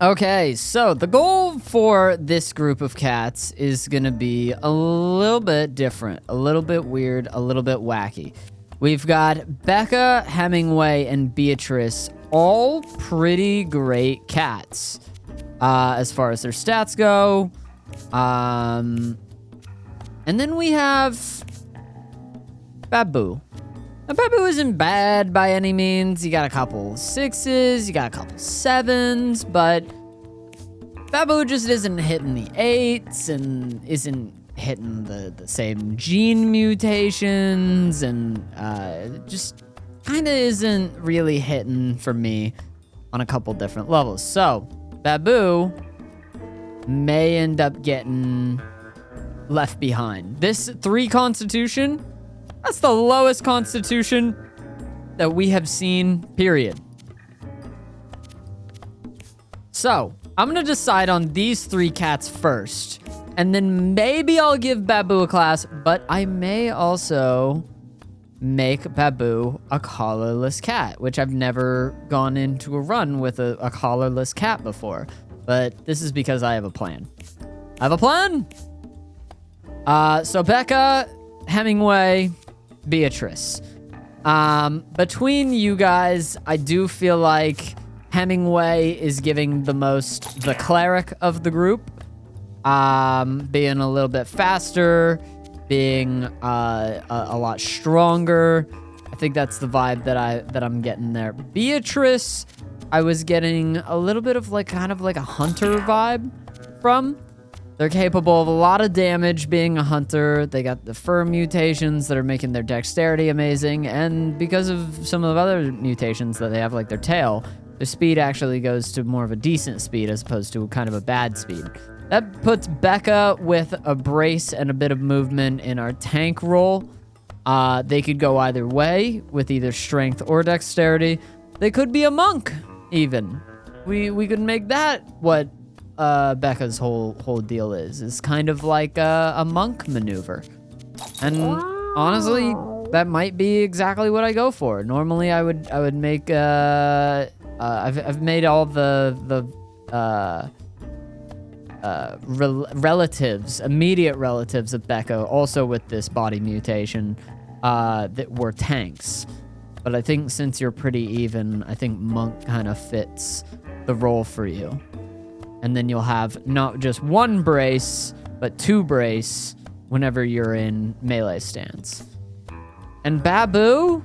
Okay, so the goal for this group of cats is going to be a little bit different, a little bit weird, a little bit wacky. We've got Becca, Hemingway, and Beatrice, all pretty great cats as far as their stats go. And then we have BABOU. Now, BABOU isn't bad by any means. You got a couple 6s, you got a couple 7s, but BABOU just isn't hitting the 8s and isn't hitting the same gene mutations and just kind of isn't really hitting for me on a couple different levels. So, BABOU may end up getting left behind. This 3 constitution, that's the lowest constitution that we have seen, period. So, I'm gonna decide on these 3 cats first, and then maybe I'll give BABOU a class, but I may also make BABOU a collarless cat, which I've never gone into a run with a collarless cat before. But this is because I have a plan. I have a plan! So Becca, Hemingway, Beatrice. Between you guys, I do feel like Hemingway is giving the most the cleric of the group. Being a little bit faster, being a lot stronger. I think that's the vibe that I'm getting there. Beatrice, I was getting a little bit of kind of like a hunter vibe from. They're capable of a lot of damage being a hunter. They got the fur mutations that are making their dexterity amazing. And because of some of the other mutations that they have, like their tail, the speed actually goes to more of a decent speed as opposed to kind of a bad speed. That puts Becca with a brace and a bit of movement in our tank role. They could go either way with either strength or dexterity. They could be a monk, even. We could make that what Becca's whole deal is kind of like a monk maneuver. And honestly, that might be exactly what I go for. Normally, I would make I've made all the relatives, immediate relatives of Becca, also with this body mutation, that were tanks. But I think since you're pretty even, I think monk kind of fits the role for you. And then you'll have not just 1 brace, but 2 brace whenever you're in melee stance. And BABOU,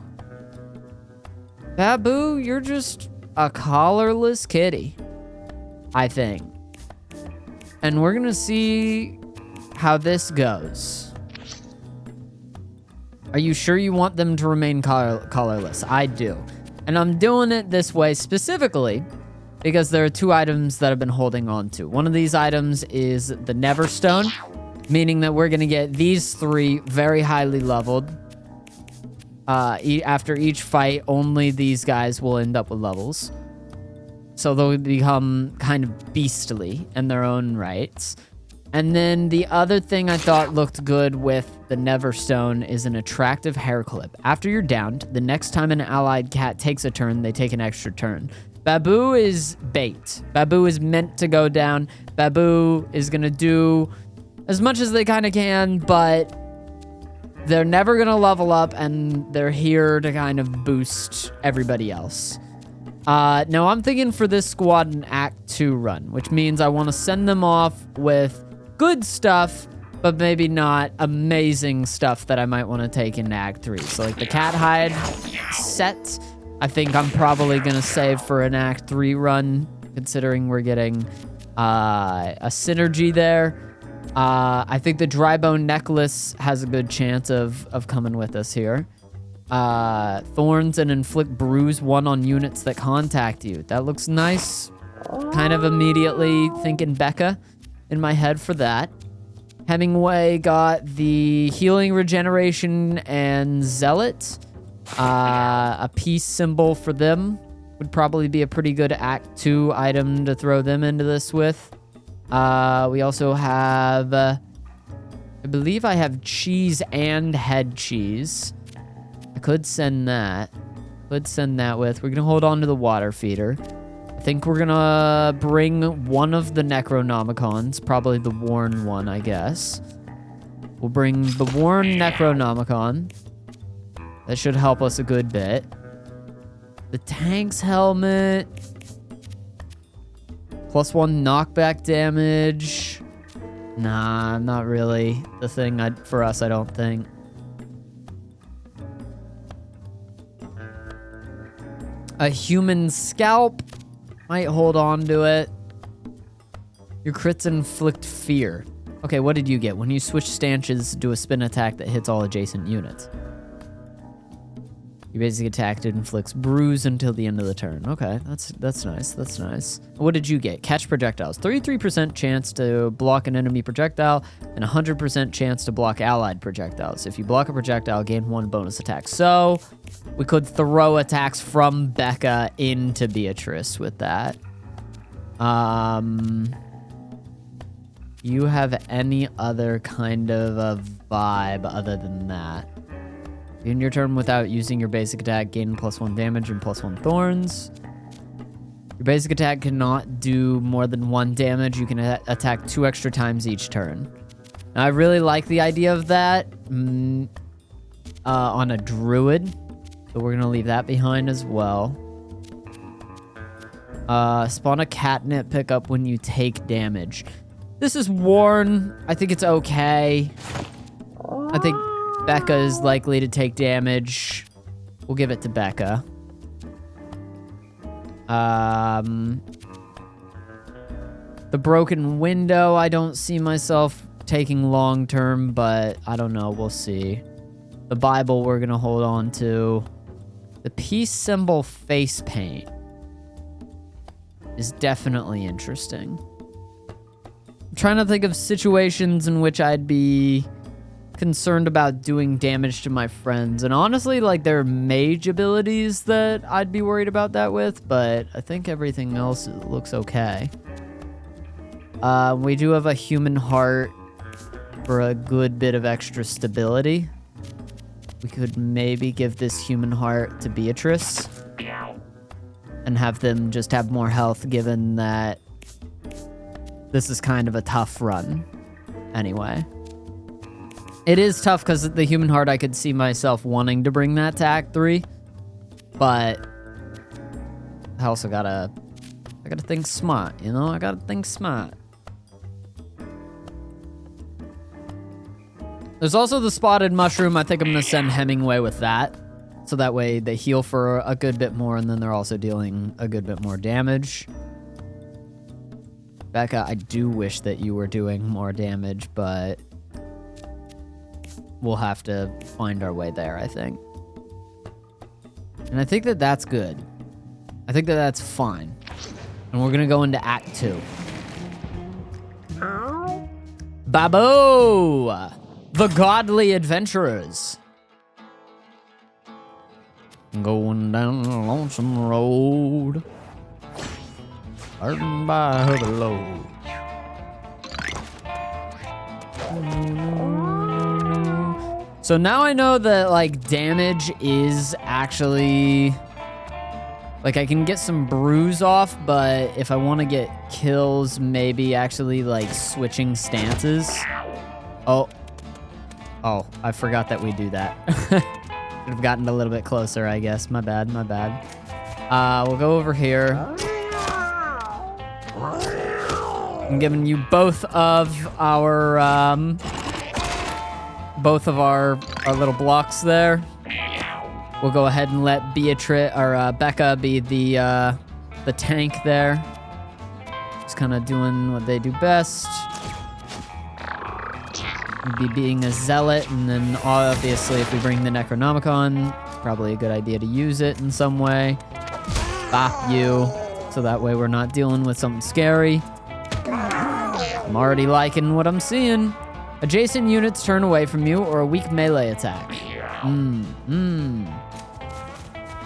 you're just a collarless kitty, I think. And we're gonna see how this goes. Are you sure you want them to remain collarless? I do. And I'm doing it this way specifically because there are 2 items that I've been holding on to. One of these items is the Neverstone, meaning that we're gonna get these 3 very highly leveled. After each fight, only these guys will end up with levels. So they'll become kind of beastly in their own rights. And then the other thing I thought looked good with the Neverstone is an attractive hair clip. After you're downed, the next time an allied cat takes a turn, they take an extra turn. BABOU is bait. BABOU is meant to go down. BABOU is gonna do as much as they kind of can, but they're never gonna level up, and they're here to kind of boost everybody else. Now I'm thinking for this squad an Act 2 run, which means I want to send them off with good stuff, but maybe not amazing stuff that I might want to take into Act 3. So like the cat hide set, I think I'm probably going to save for an Act 3 run, considering we're getting a synergy there. I think the dry bone necklace has a good chance of coming with us here. Thorns and inflict bruise 1 on units that contact you. That looks nice. Kind of immediately thinking Becca in my head for that. Hemingway got the healing regeneration and zealot. A peace symbol for them would probably be a pretty good Act 2 item to throw them into this with. We also have, I believe I have cheese and head cheese. I could send that. We're gonna hold on to the water feeder. I think we're gonna bring one of the Necronomicons, probably the worn one, I guess. We'll bring the worn Necronomicon. That should help us a good bit. The tank's helmet. +1 knockback damage. Nah, not really the thing for us, I don't think. A human scalp. Might hold on to it. Your crits inflict fear. Okay, what did you get? When you switch stances, do a spin attack that hits all adjacent units. Your basic attack inflicts bruise until the end of the turn. Okay, that's nice. That's nice. What did you get? Catch projectiles. 33% chance to block an enemy projectile and 100% chance to block allied projectiles. If you block a projectile, gain 1 bonus attack. So we could throw attacks from Becca into Beatrice with that. You have any other kind of a vibe other than that? In your turn, without using your basic attack, gain +1 damage and +1 thorns. Your basic attack cannot do more than 1 damage. You can attack 2 extra times each turn. Now, I really like the idea of that on a druid, so we're gonna leave that behind as well. Spawn a catnip pickup when you take damage. This is worn. I think it's okay. I think Becca is likely to take damage. We'll give it to Becca. The broken window, I don't see myself taking long term, but I don't know. We'll see. The Bible we're going to hold on to. The peace symbol face paint is definitely interesting. I'm trying to think of situations in which I'd be concerned about doing damage to my friends, and honestly, like, there are mage abilities that I'd be worried about that with, but I think everything else looks okay. We do have a human heart for a good bit of extra stability. We could maybe give this human heart to Beatrice and have them just have more health, given that this is kind of a tough run anyway. It is tough because the human heart, I could see myself wanting to bring that to Act 3, but I also gotta think smart, you know? I gotta think smart. There's also the spotted mushroom. I think I'm gonna send Hemingway with that, so that way they heal for a good bit more, and then they're also dealing a good bit more damage. Becca, I do wish that you were doing more damage, but we'll have to find our way there, I think. And I think that that's good. I think that that's fine. And we're gonna go into Act 2. BABOU! The Godly Adventurers. Going down a lonesome road, burdened by her load. So now I know that, like, damage is actually... Like, I can get some bruise off, but if I want to get kills, maybe actually, like, switching stances. Oh, I forgot that we do that. Should have gotten a little bit closer, I guess. My bad. We'll go over here. I'm giving you both of our little blocks there. We'll go ahead and let Becca be the tank there. Just kind of doing what they do best. Be being a zealot, and then obviously if we bring the Necronomicon, probably a good idea to use it in some way. Bop you, so that way we're not dealing with something scary. I'm already liking what I'm seeing. Adjacent units turn away from you, or a weak melee attack.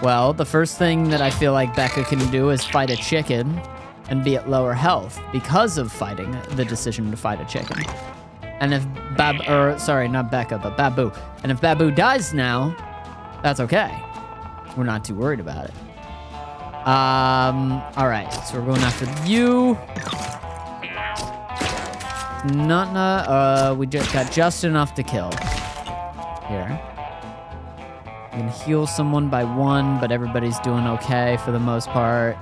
Well, the first thing that I feel like Becca can do is fight a chicken and be at lower health because of fighting the decision to fight a chicken. And if not Becca, but BABOU. And if BABOU dies now, that's okay. We're not too worried about it. All right, so we're going after you. We just got just enough to kill. Here. I'm gonna heal someone by 1, but everybody's doing okay for the most part.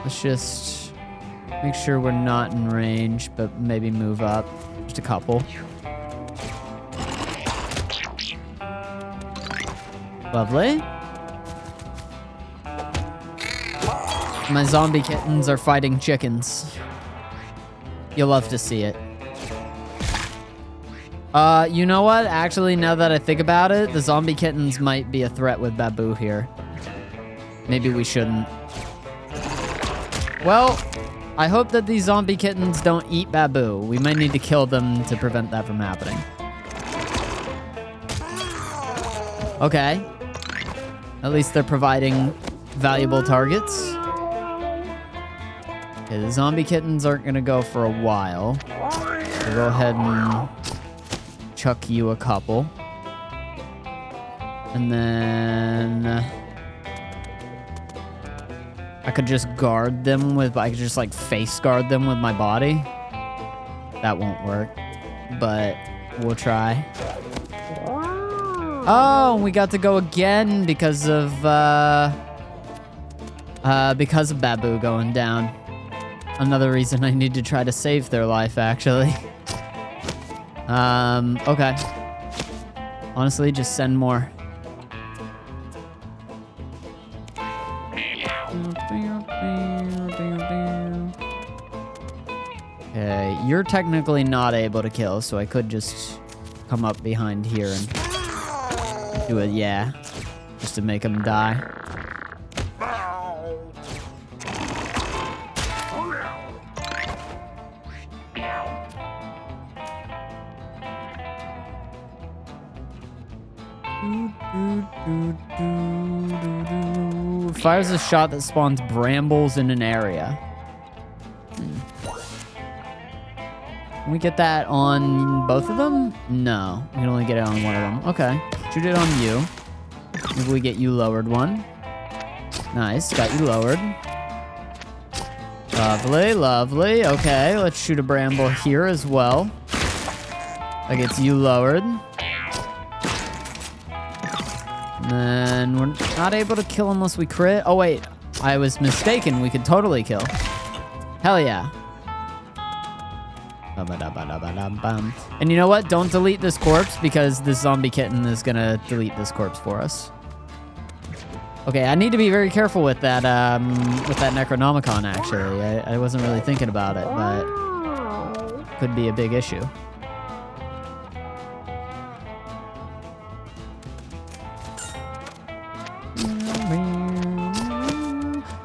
Let's just make sure we're not in range, but maybe move up just a couple. Lovely. My zombie kittens are fighting chickens. You'll love to see it. You know what? Actually, now that I think about it, the zombie kittens might be a threat with BABOU here. Maybe we shouldn't. Well, I hope that these zombie kittens don't eat BABOU. We might need to kill them to prevent that from happening. Okay. At least they're providing valuable targets. Okay, the zombie kittens aren't gonna go for a while. So go ahead and chuck you a couple. And then I could just guard them with, I could just like face guard them with my body. That won't work, but we'll try. Oh, we got to go again because of BABOU going down. Another reason I need to try to save their life, actually. Okay. Honestly, just send more. Okay, you're technically not able to kill, so I could just come up behind here and do it, yeah. Just to make him die. Fires a shot that spawns brambles in an area. Can we get that on both of them? No, we can only get it on one of them. Okay, shoot it on you. Maybe we get you lowered one. Nice, got you lowered. Lovely, lovely. Okay, let's shoot a bramble here as well. That gets you lowered. And then we're not able to kill unless we crit. Oh, wait. I was mistaken. We could totally kill. Hell yeah. And you know what? Don't delete this corpse because this zombie kitten is going to delete this corpse for us. Okay, I need to be very careful with that Necronomicon, actually. I wasn't really thinking about it, but could be a big issue.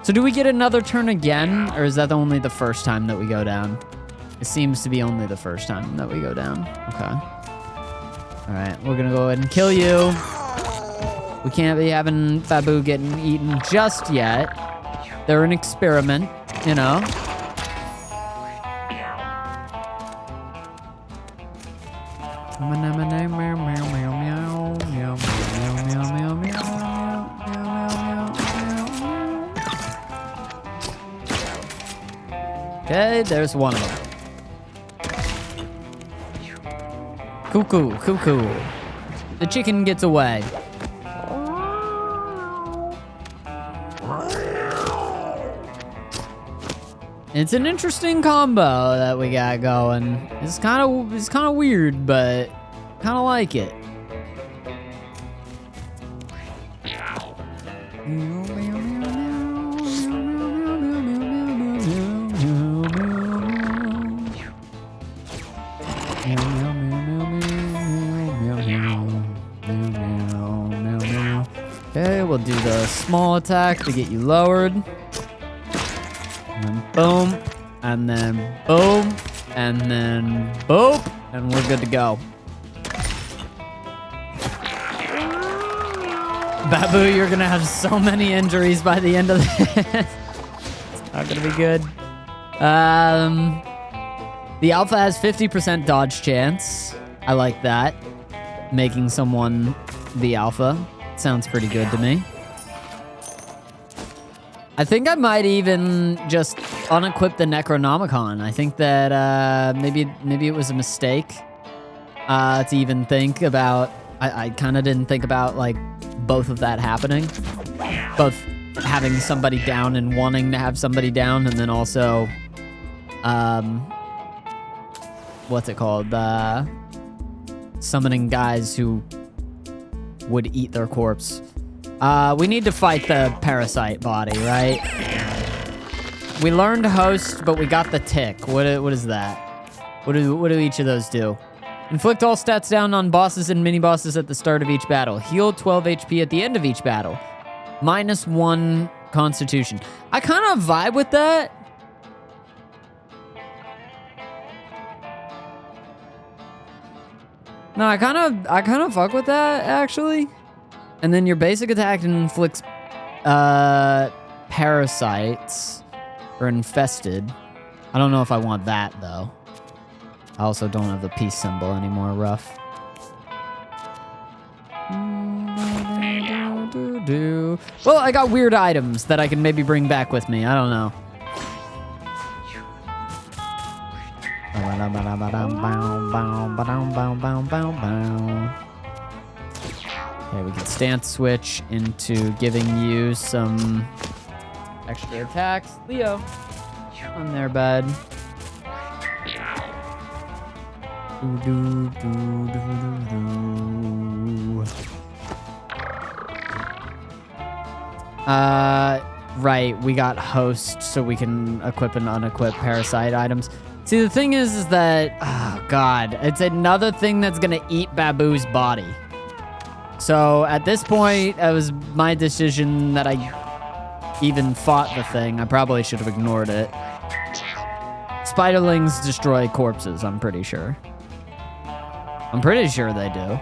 So do we get another turn again, or is that only the first time that we go down? It seems to be only the first time that we go down. Okay. All right, we're gonna go ahead and kill you. We can't be having BABOU getting eaten just yet. They're an experiment, you know. Okay, there's one of them. Cuckoo, cuckoo. The chicken gets away. It's an interesting combo that we got going. It's kind of weird, but kind of like it. Okay, we'll do the small attack to get you lowered. And then boom, and then boom, and then boop, and we're good to go. BABOU, you're gonna have so many injuries by the end of this. It's not gonna be good. The alpha has 50% dodge chance. I like that. Making someone the alpha sounds pretty good to me. I think I might even just unequip the Necronomicon. I think that maybe it was a mistake to even think about. I kind of didn't think about like both of that happening. Both having somebody down and wanting to have somebody down, and then also, what's it called? Summoning guys who would eat their corpse. We need to fight the parasite body, right? We learned host, but we got the tick. What is that? What do each of those do? Inflict all stats down on bosses and mini-bosses at the start of each battle. Heal 12 HP at the end of each battle. -1 constitution. I kind of vibe with that. No, I kind of fuck with that, actually. And then your basic attack inflicts parasites or infested. I don't know if I want that, though. I also don't have the peace symbol anymore, rough. Well, I got weird items that I can maybe bring back with me. I don't know. Okay, we can stance switch into giving you some extra attacks. Leo, on there, bud. Right, we got host, so we can equip and unequip parasite items. See, the thing is that, oh god, it's another thing that's gonna eat BABOU's body. So at this point, it was my decision that I even fought the thing. I probably should have ignored it. Spiderlings destroy corpses, I'm pretty sure. I'm pretty sure they do.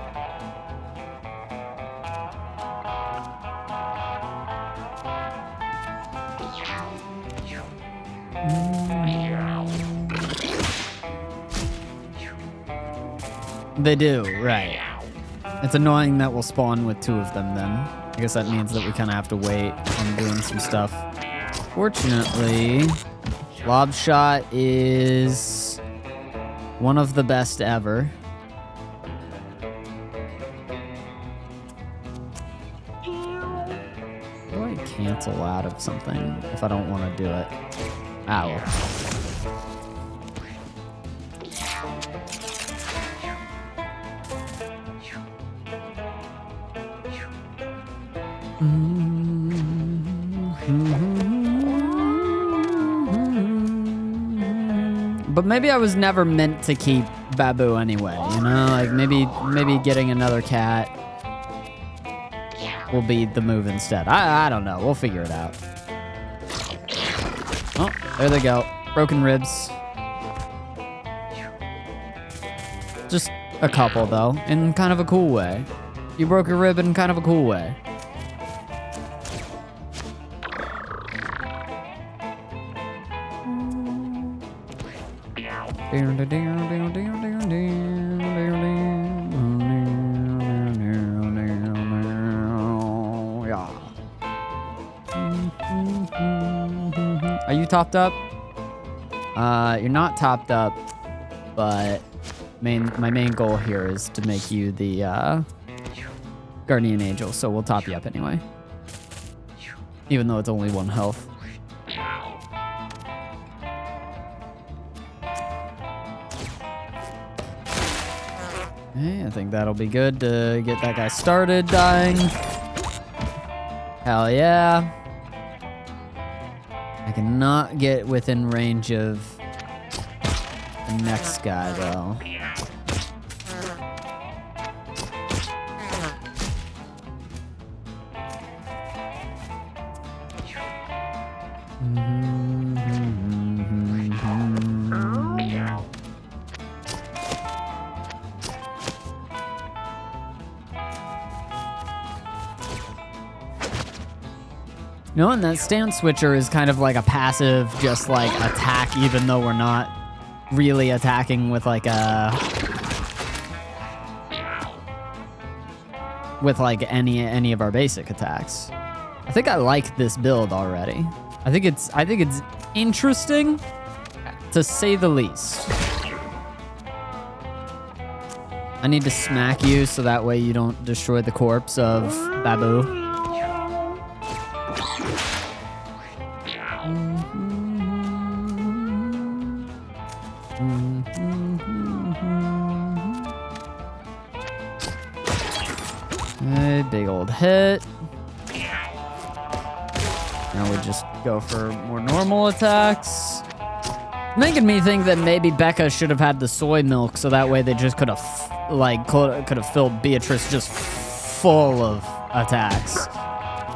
They do, right. It's annoying that we'll spawn with 2 of them then. I guess that means that we kind of have to wait on doing some stuff. Fortunately, Lob Shot is one of the best ever. How do I cancel out of something if I don't want to do it? Ow. But maybe I was never meant to keep BABOU anyway, you know? Like maybe getting another cat will be the move instead. I don't know. We'll figure it out. Oh, there they go. Broken ribs. Just a couple though, in kind of a cool way. You broke a rib in kind of a cool way. Are you topped up? You're not topped up, but my main goal here is to make you the Guardian Angel, so we'll top you up anyway. Even though it's only 1 health. Okay, I think that'll be good to get that guy started dying. Hell yeah. I cannot get within range of the next guy, though. You know, and that stance switcher is kind of like a passive, just like attack, even though we're not really attacking with like any of our basic attacks. I think I like this build already. I think it's interesting, to say the least. I need to smack you so that way you don't destroy the corpse of BABOU. A big old hit. Now we just go for more normal attacks. Making me think that maybe Becca should have had the soy milk so that way they just could have filled Beatrice just full of attacks.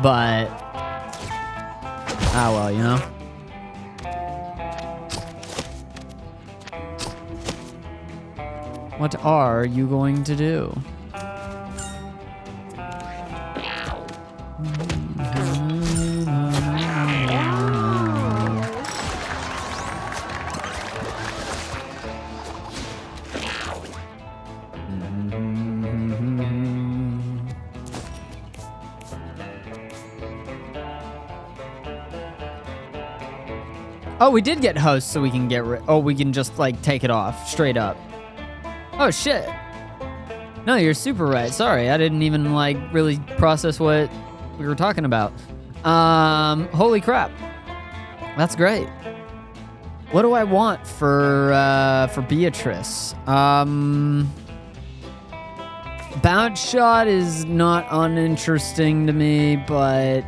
But well, you know. What are you going to do? Oh, we did get host, so we can get we can just, like, take it off, straight up. Oh, shit. No, you're super right. Sorry, I didn't even, like, really process what we were talking about. Holy crap. That's great. What do I want for Beatrice? Bounce shot is not uninteresting to me, but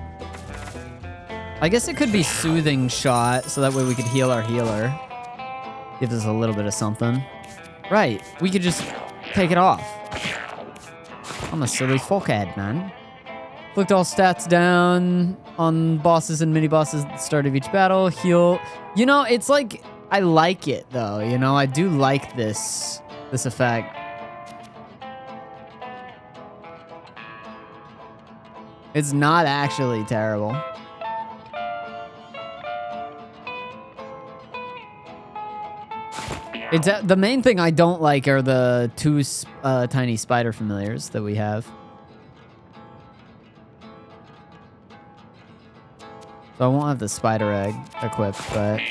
I guess it could be soothing shot, so that way we could heal our healer. Give us a little bit of something. Right, we could just take it off. I'm a silly fuckhead, man. Inflict all stats down on bosses and mini-bosses at the start of each battle. Heal. You know, it's like, I like it, though. You know, I do like this effect. It's not actually terrible. It's the main thing I don't like are the two tiny spider familiars that we have. So I won't have the spider egg equipped, but –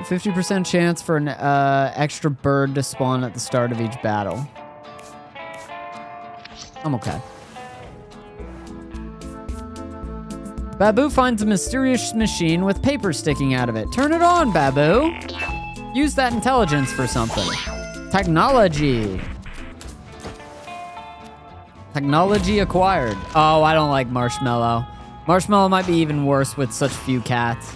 50% chance for an extra bird to spawn at the start of each battle. I'm okay. BABOU finds a mysterious machine with paper sticking out of it. Turn it on, BABOU. Use that intelligence for something. Technology. Technology acquired. Oh, I don't like Marshmallow. Marshmallow might be even worse with such few cats.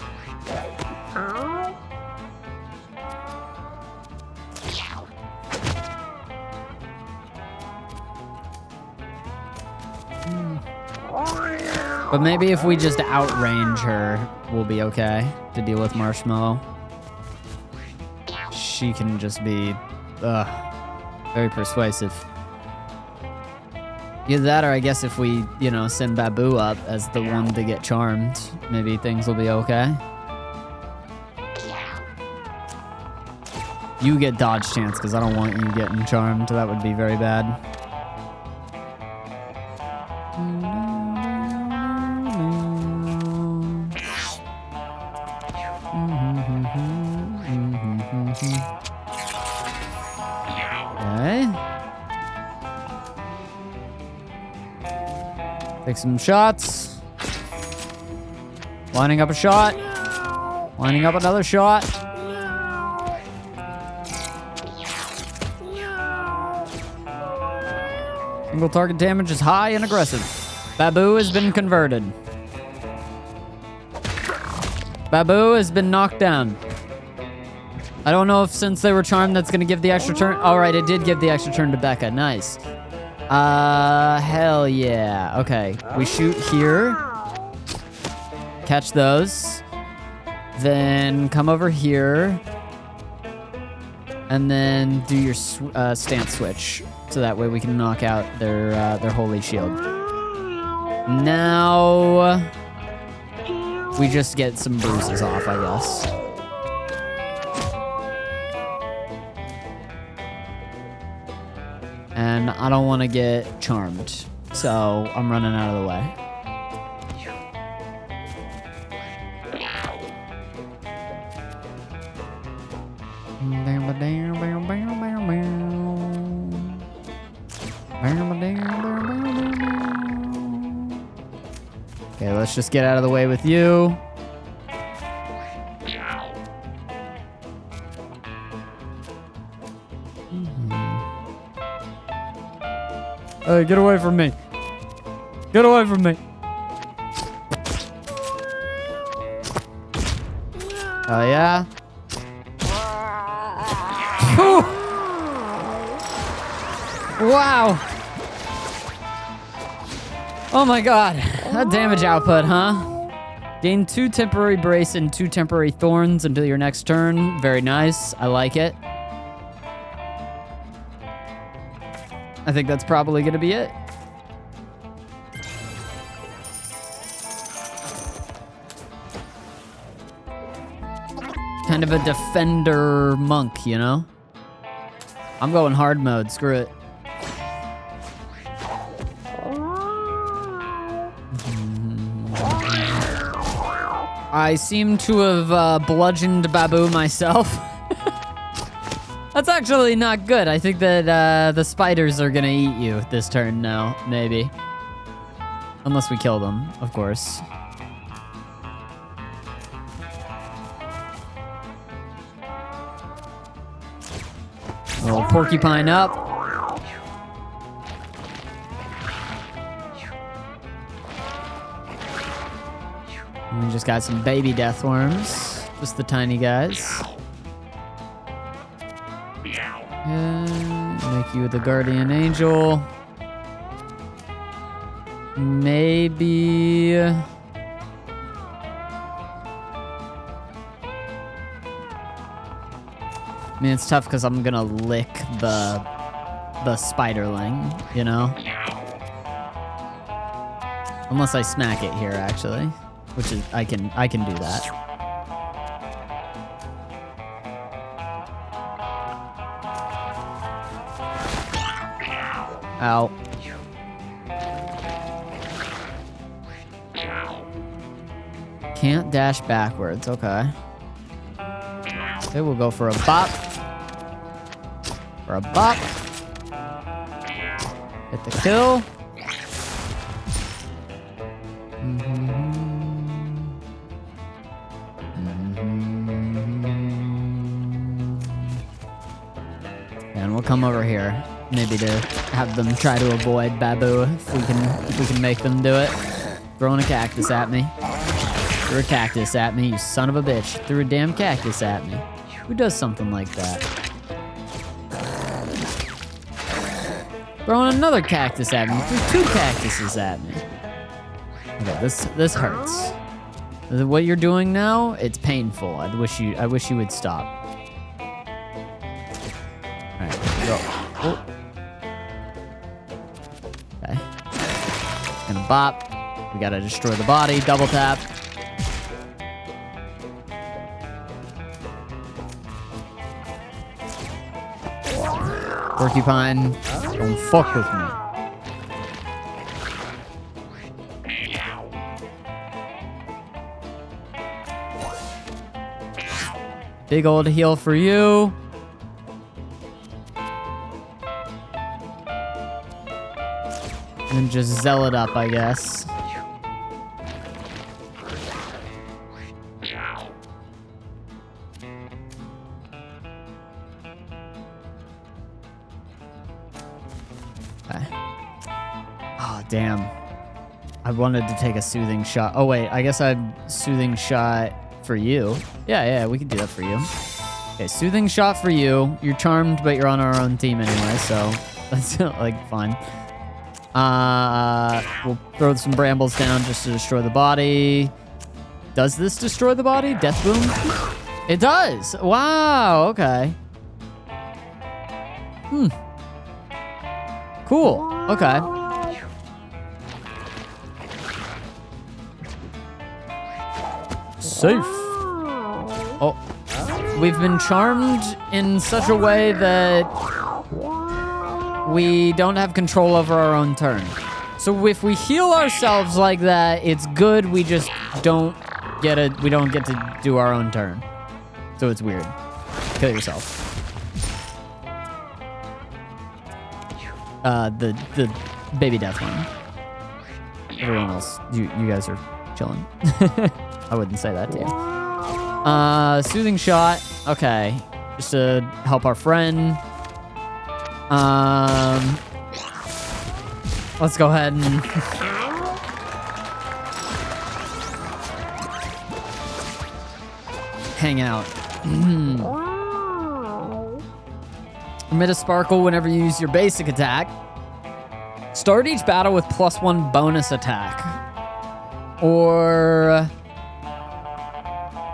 But maybe if we just outrange her, we'll be okay to deal with Marshmallow. She can just be very persuasive. Either that, or I guess if we, you know, send BABOU up as the one to get charmed, maybe things will be okay. You get dodge chance, because I don't want you getting charmed. That would be very bad. Okay. Take some shots. Lining up a shot. Lining up another shot. Single target damage is high and aggressive. BABOU has been converted. BABOU has been knocked down. I don't know if since they were charmed that's going to give the extra turn. All right, it did give the extra turn to Becca. Nice. Hell yeah. Okay, we shoot here. Catch those. Then come over here. And then do your stance switch. so that way we can knock out their holy shield. Now we just get some bruises off, I guess. And I don't want to get charmed, so I'm running out of the way. Okay, let's just get out of the way with you. Hey, get away from me. Get away from me. Oh, yeah? Whew. Wow. Oh my god. That damage output, huh? Gain 2 temporary brace and 2 temporary thorns until your next turn. Very nice. I like it. I think that's probably gonna be it. Kind of a defender monk, you know? I'm going hard mode, screw it. I seem to have bludgeoned BABOU myself. That's actually not good. I think that the spiders are gonna eat you this turn now, maybe. Unless we kill them, of course. Little porcupine up. And we just got some baby deathworms. Just the tiny guys. Make you the guardian angel. Maybe... I mean, it's tough because I'm gonna lick the spiderling, you know? Unless I smack it here, actually. Which is, I can do that. Ow. Can't dash backwards, okay. Okay, we'll go for a bop. For a bop. Get the kill. And we'll come over here. Maybe to have them try to avoid BABOU if we can make them do it. Throwing a cactus at me. Threw a cactus at me, you son of a bitch. Threw a damn cactus at me. Who does something like that? Throwing another cactus at me. Threw 2 cactuses at me. Okay, this hurts. What you're doing now, it's painful. I wish you would stop. Alright, go. Oh. Okay. Gonna bop. We gotta destroy the body. Double tap. Porcupine, don't fuck with me. Big old heal for you. And just zeal it up, I guess. Damn. I wanted to take a soothing shot. Oh, wait. I guess I'm soothing shot for you. Yeah, we can do that for you. Okay, soothing shot for you. You're charmed, but you're on our own team anyway, so that's, like, fine. We'll throw some brambles down just to destroy the body. Does this destroy the body? Death boom? It does! Wow, okay. Cool. Okay. Safe. Oh. We've been charmed in such a way that we don't have control over our own turn. So if we heal ourselves like that, it's good. We just don't get it. We don't get to do our own turn. So it's weird. Kill yourself. The baby death one. Everyone else, you guys are chilling. I wouldn't say that to you. Soothing shot. Okay, just to help our friend. Let's go ahead and hang out. Emit a sparkle whenever you use your basic attack. Start each battle with +1 bonus attack. Or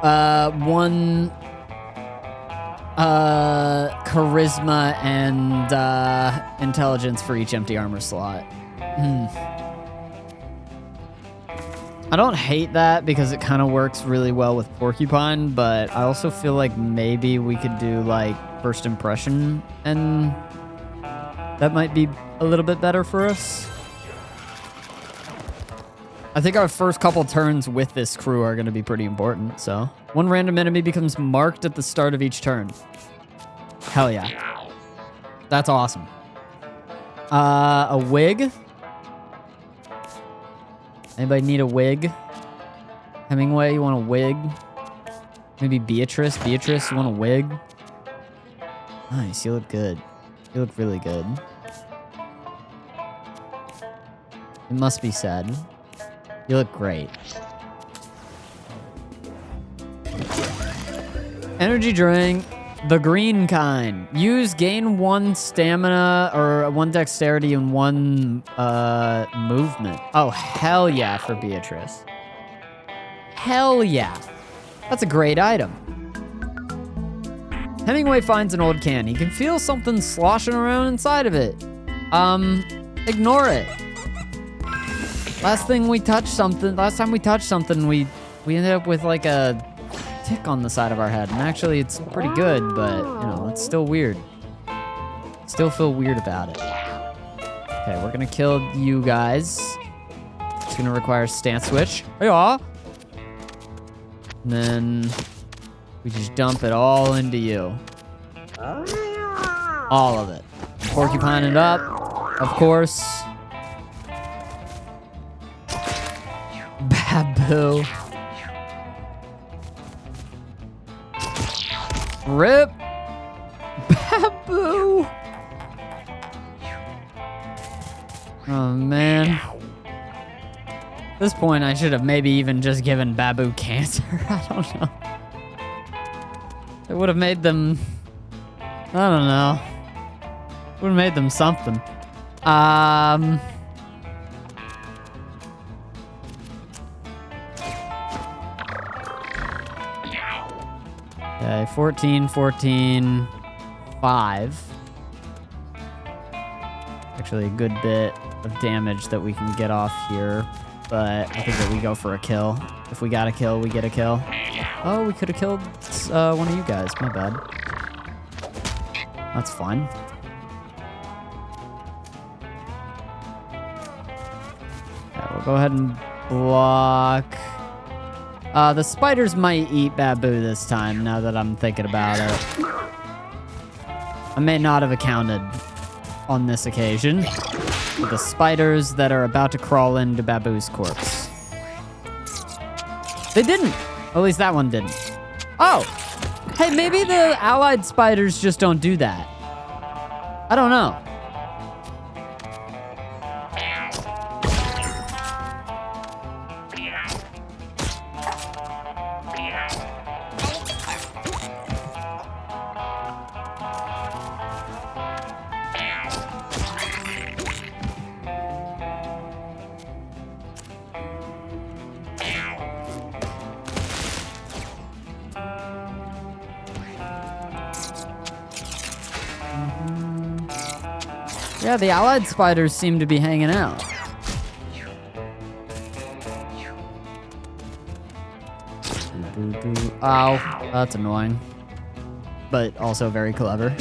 1 charisma and intelligence for each empty armor slot. I don't hate that because it kind of works really well with Porcupine, but I also feel like maybe we could do like first impression and that might be a little bit better for us. I think our first couple turns with this crew are going to be pretty important, so. 1 random enemy becomes marked at the start of each turn. Hell yeah. That's awesome. A wig? Anybody need a wig? Hemingway, you want a wig? Maybe Beatrice? Beatrice, you want a wig? Nice, you look good. You look really good. It must be said. You look great. Energy drink, the green kind. Use gain 1 stamina or 1 dexterity and 1 movement. Oh, hell yeah for Beatrice. Hell yeah. That's a great item. Hemingway finds an old can. He can feel something sloshing around inside of it. Ignore it. Last time we touched something, we ended up with like a tick on the side of our head. And actually it's pretty good, but you know, it's still weird. Still feel weird about it. Okay, we're gonna kill you guys. It's gonna require stance switch. Yeah. And then we just dump it all into you. All of it. Porcupine it up, of course. BABOU. RIP. BABOU. Oh, man. At this point, I should have maybe even just given BABOU cancer. I don't know. It would have made them... I don't know. Would have made them something. Okay, 14, 14, 5. Actually, a good bit of damage that we can get off here, but I think that we go for a kill. If we got a kill, we get a kill. Oh, we could have killed one of you guys. My bad. That's fun. Okay, we'll go ahead and block. The spiders might eat BABOU this time, now that I'm thinking about it. I may not have accounted on this occasion for the spiders that are about to crawl into BABOU's corpse. They didn't. At least that one didn't. Oh! Hey, maybe the allied spiders just don't do that. I don't know. Yeah, the allied spiders seem to be hanging out. Ow, that's annoying. But also very clever.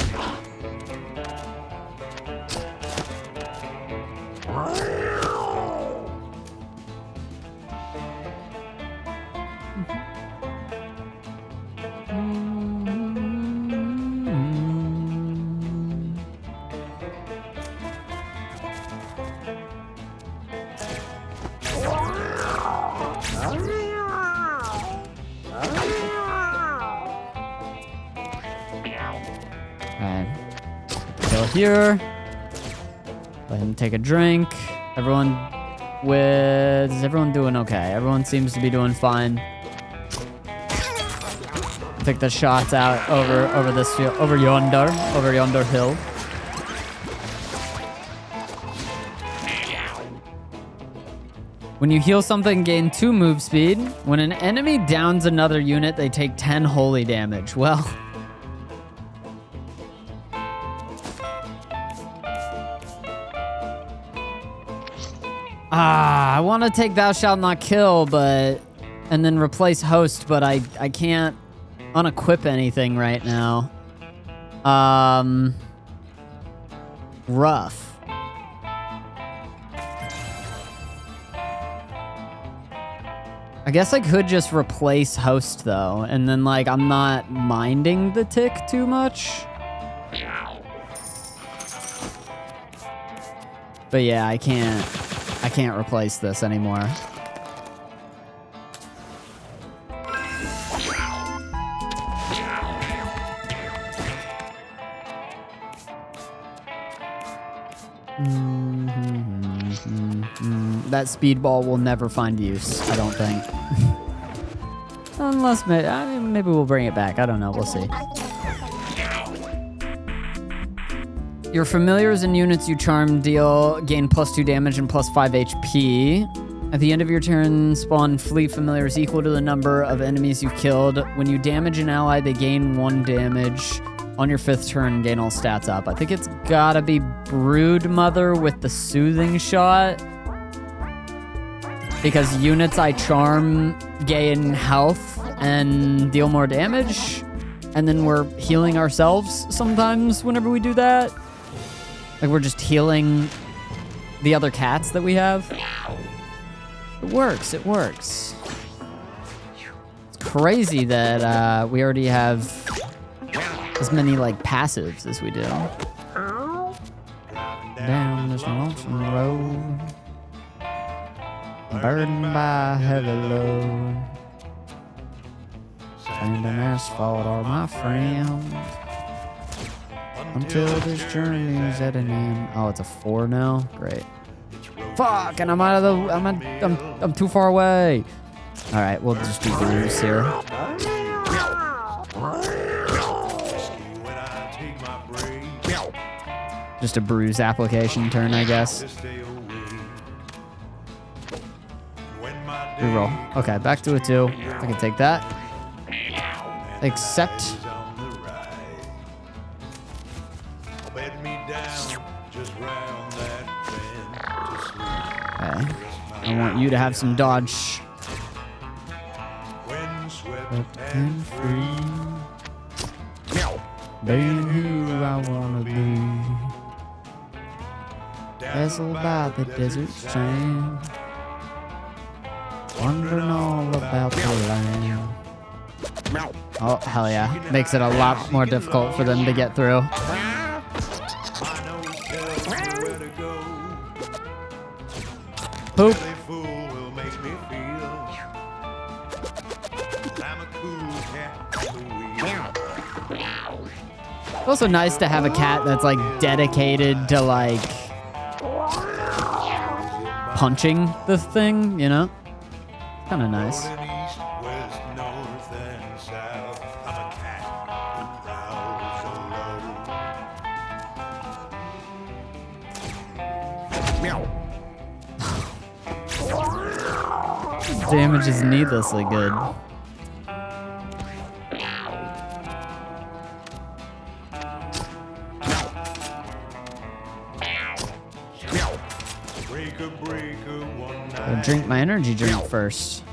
Here. Let him take a drink. Is everyone doing okay? Everyone seems to be doing fine. Take the shots out over this field, over yonder hill. When you heal something, gain 2 move speed. When an enemy downs another unit, they take 10 holy damage. Well, I want to take Thou Shalt Not Kill, and then replace Host, but I can't unequip anything right now. Rough. I guess I could just replace Host, though, and then, like, I'm not minding the tick too much. But yeah, I can't replace this anymore. That speedball will never find use, I don't think. Unless maybe we'll bring it back. I don't know. We'll see. Your familiars and units you charm gain +2 damage and +5 HP. At the end of your turn, spawn fleet familiars equal to the number of enemies you've killed. When you damage an ally, they gain 1 damage. On your 5th turn, gain all stats up. I think it's gotta be Brood Mother with the Soothing Shot. Because units I charm gain health and deal more damage. And then we're healing ourselves sometimes whenever we do that. Like, we're just healing the other cats that we have. It works, it works. It's crazy that we already have as many, like, passives as we do. Down this lonesome road, burdened by a heavy load. Sand and asphalt are my friends. Until this journey is at an end. Oh, it's a 4 now? Great. Fuck, and I'm out of the... I'm too far away. Alright, we'll just do bruise here. Just a bruise application turn, I guess. Reroll. Okay, back to a 2. I can take that. Accept. Okay. I want you to have some dodge. And free. Being who I wanna be. Dazzled by the desert sand. Wondering all about the land. Oh, hell yeah. Makes it a lot more difficult for them to get through. Poop. It's also nice to have a cat that's, like, dedicated to, like, punching the thing, you know? Kind of nice. Damage is needlessly good. drink my energy drink first.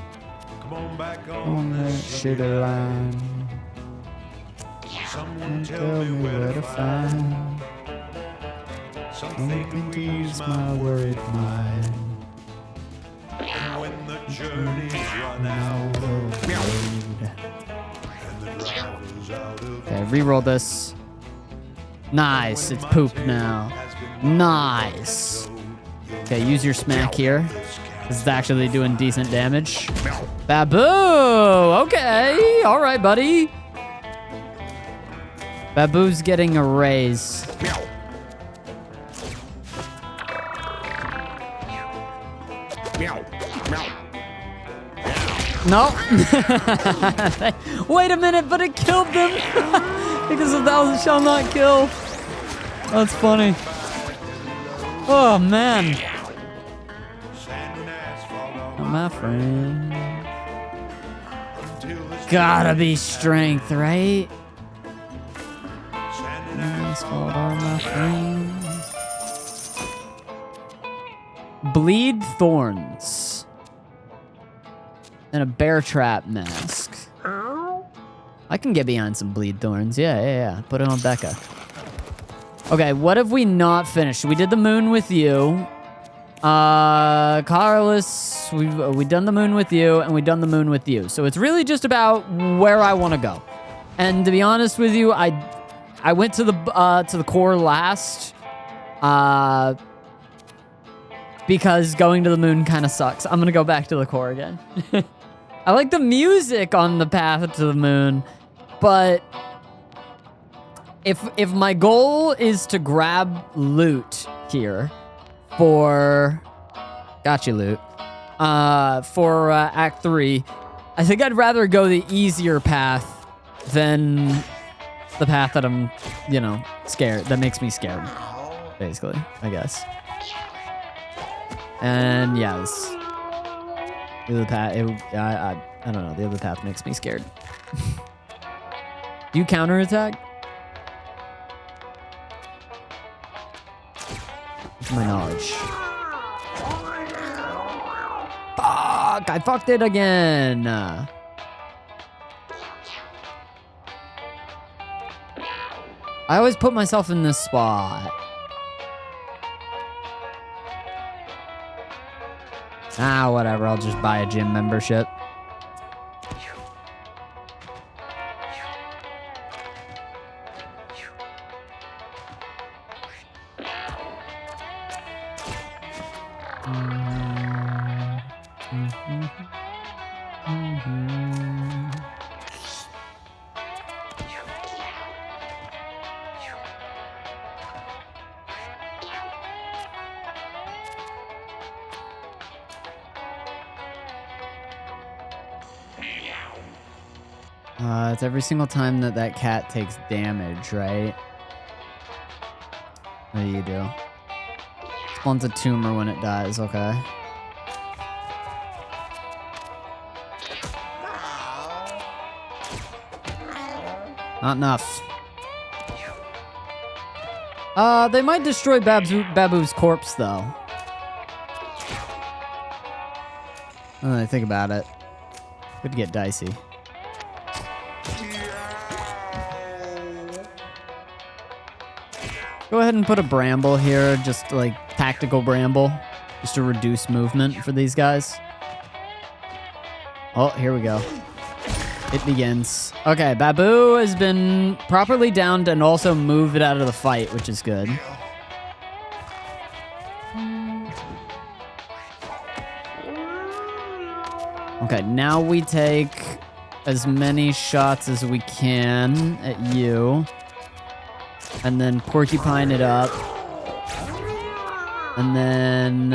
Come on back On that shitty line. Someone tell me where to find something to ease my worried mind. When the journey's run out of road and the driver's out of Okay, reroll this. Nice, it's poop now. Nice. Okay, use your smack here. This is actually doing decent damage. BABOU! Okay, all right, buddy. BABOU's getting a raise. No. Wait a minute, but it killed them. Because of thou shall not kill. That's funny. Oh, man. Oh, my friend. Gotta be strength, right? Asphalt are my friends. Bleed thorns. And a bear trap mask. I can get behind some bleed thorns. Yeah. Put it on Becca. Okay, what have we not finished? We did the moon with you. Carlos, we done the moon with you, and we done the moon with you. So it's really just about where I want to go. And to be honest with you, I went to the core last. Because going to the moon kind of sucks. I'm gonna go back to the core again. I like the music on the path to the moon, but if my goal is to grab loot here for gotcha loot for Act 3, I think I'd rather go the easier path than the path that I'm, scared. That makes me scared, basically, I guess. And yes, the other path. I don't know. The other path makes me scared. Do you counterattack? To my knowledge. Fuck! I fucked it again. I always put myself in this spot. Ah, whatever. I'll just buy a gym membership. It's every single time that cat takes damage, right? What do you do? Spawns a tumor when it dies, okay. Not enough. They might destroy BABOU's corpse, though. When I think about it. Could get dicey. Go ahead and put a bramble here, just like tactical bramble, just to reduce movement for these guys. Oh, here we go. It begins. Okay, BABOU has been properly downed and also moved out of the fight, which is good. Okay, now we take as many shots as we can at you. And then porcupine it up. And then...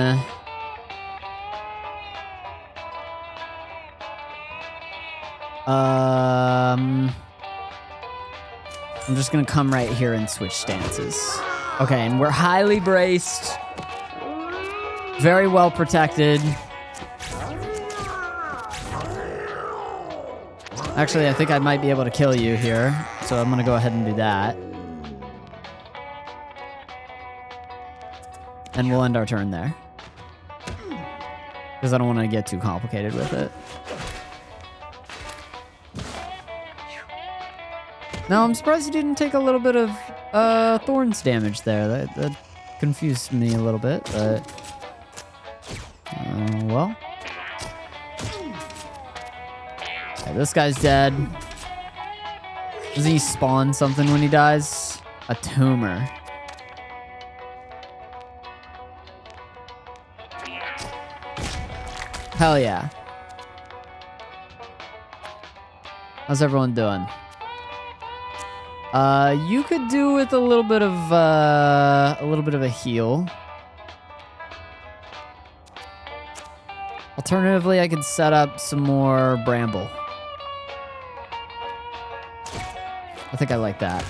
I'm just gonna come right here and switch stances. Okay, and we're highly braced. Very well protected. Actually, I think I might be able to kill you here. So I'm gonna go ahead and do that. And we'll end our turn there. Because I don't want to get too complicated with it. No, I'm surprised you didn't take a little bit of thorns damage there. That confused me a little bit, but... well. Okay, this guy's dead. Doesn't he spawn something when he dies? A tumor. Hell yeah. How's everyone doing? You could do with a little bit of a heal. Alternatively, I could set up some more bramble. I think I like that.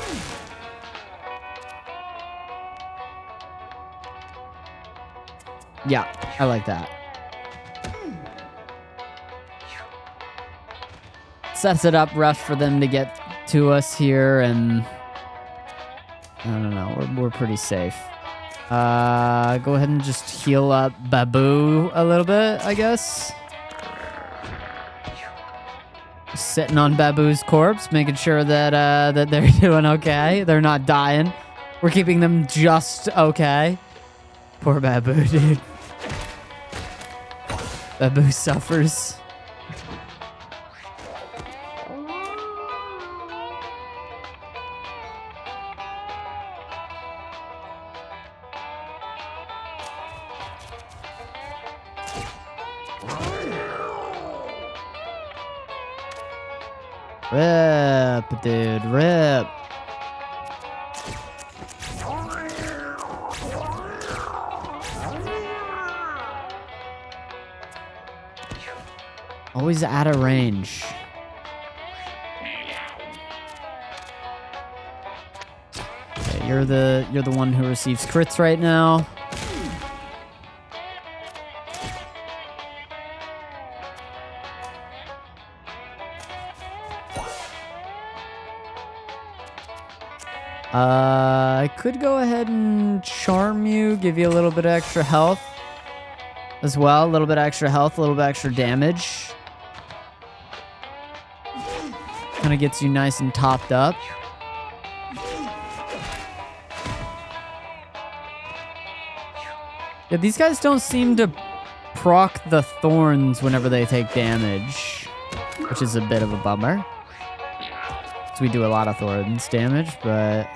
Yeah, I like that. Sets it up rough for them to get to us here, and I don't know, we're pretty safe. Go ahead and just heal up BABOU a little bit, I guess. Sitting on BABOU's corpse, making sure that that they're doing okay. They're not dying. We're keeping them just okay. Poor BABOU, dude. BABOU suffers. Rip, dude, rip. Always out of range. Okay, you're the one who receives crits right now. I could go ahead and charm you, give you a little bit of extra health as well. A little bit of extra health, a little bit extra damage. Kind of gets you nice and topped up. Yeah, these guys don't seem to proc the thorns whenever they take damage, which is a bit of a bummer. So we do a lot of thorns damage, but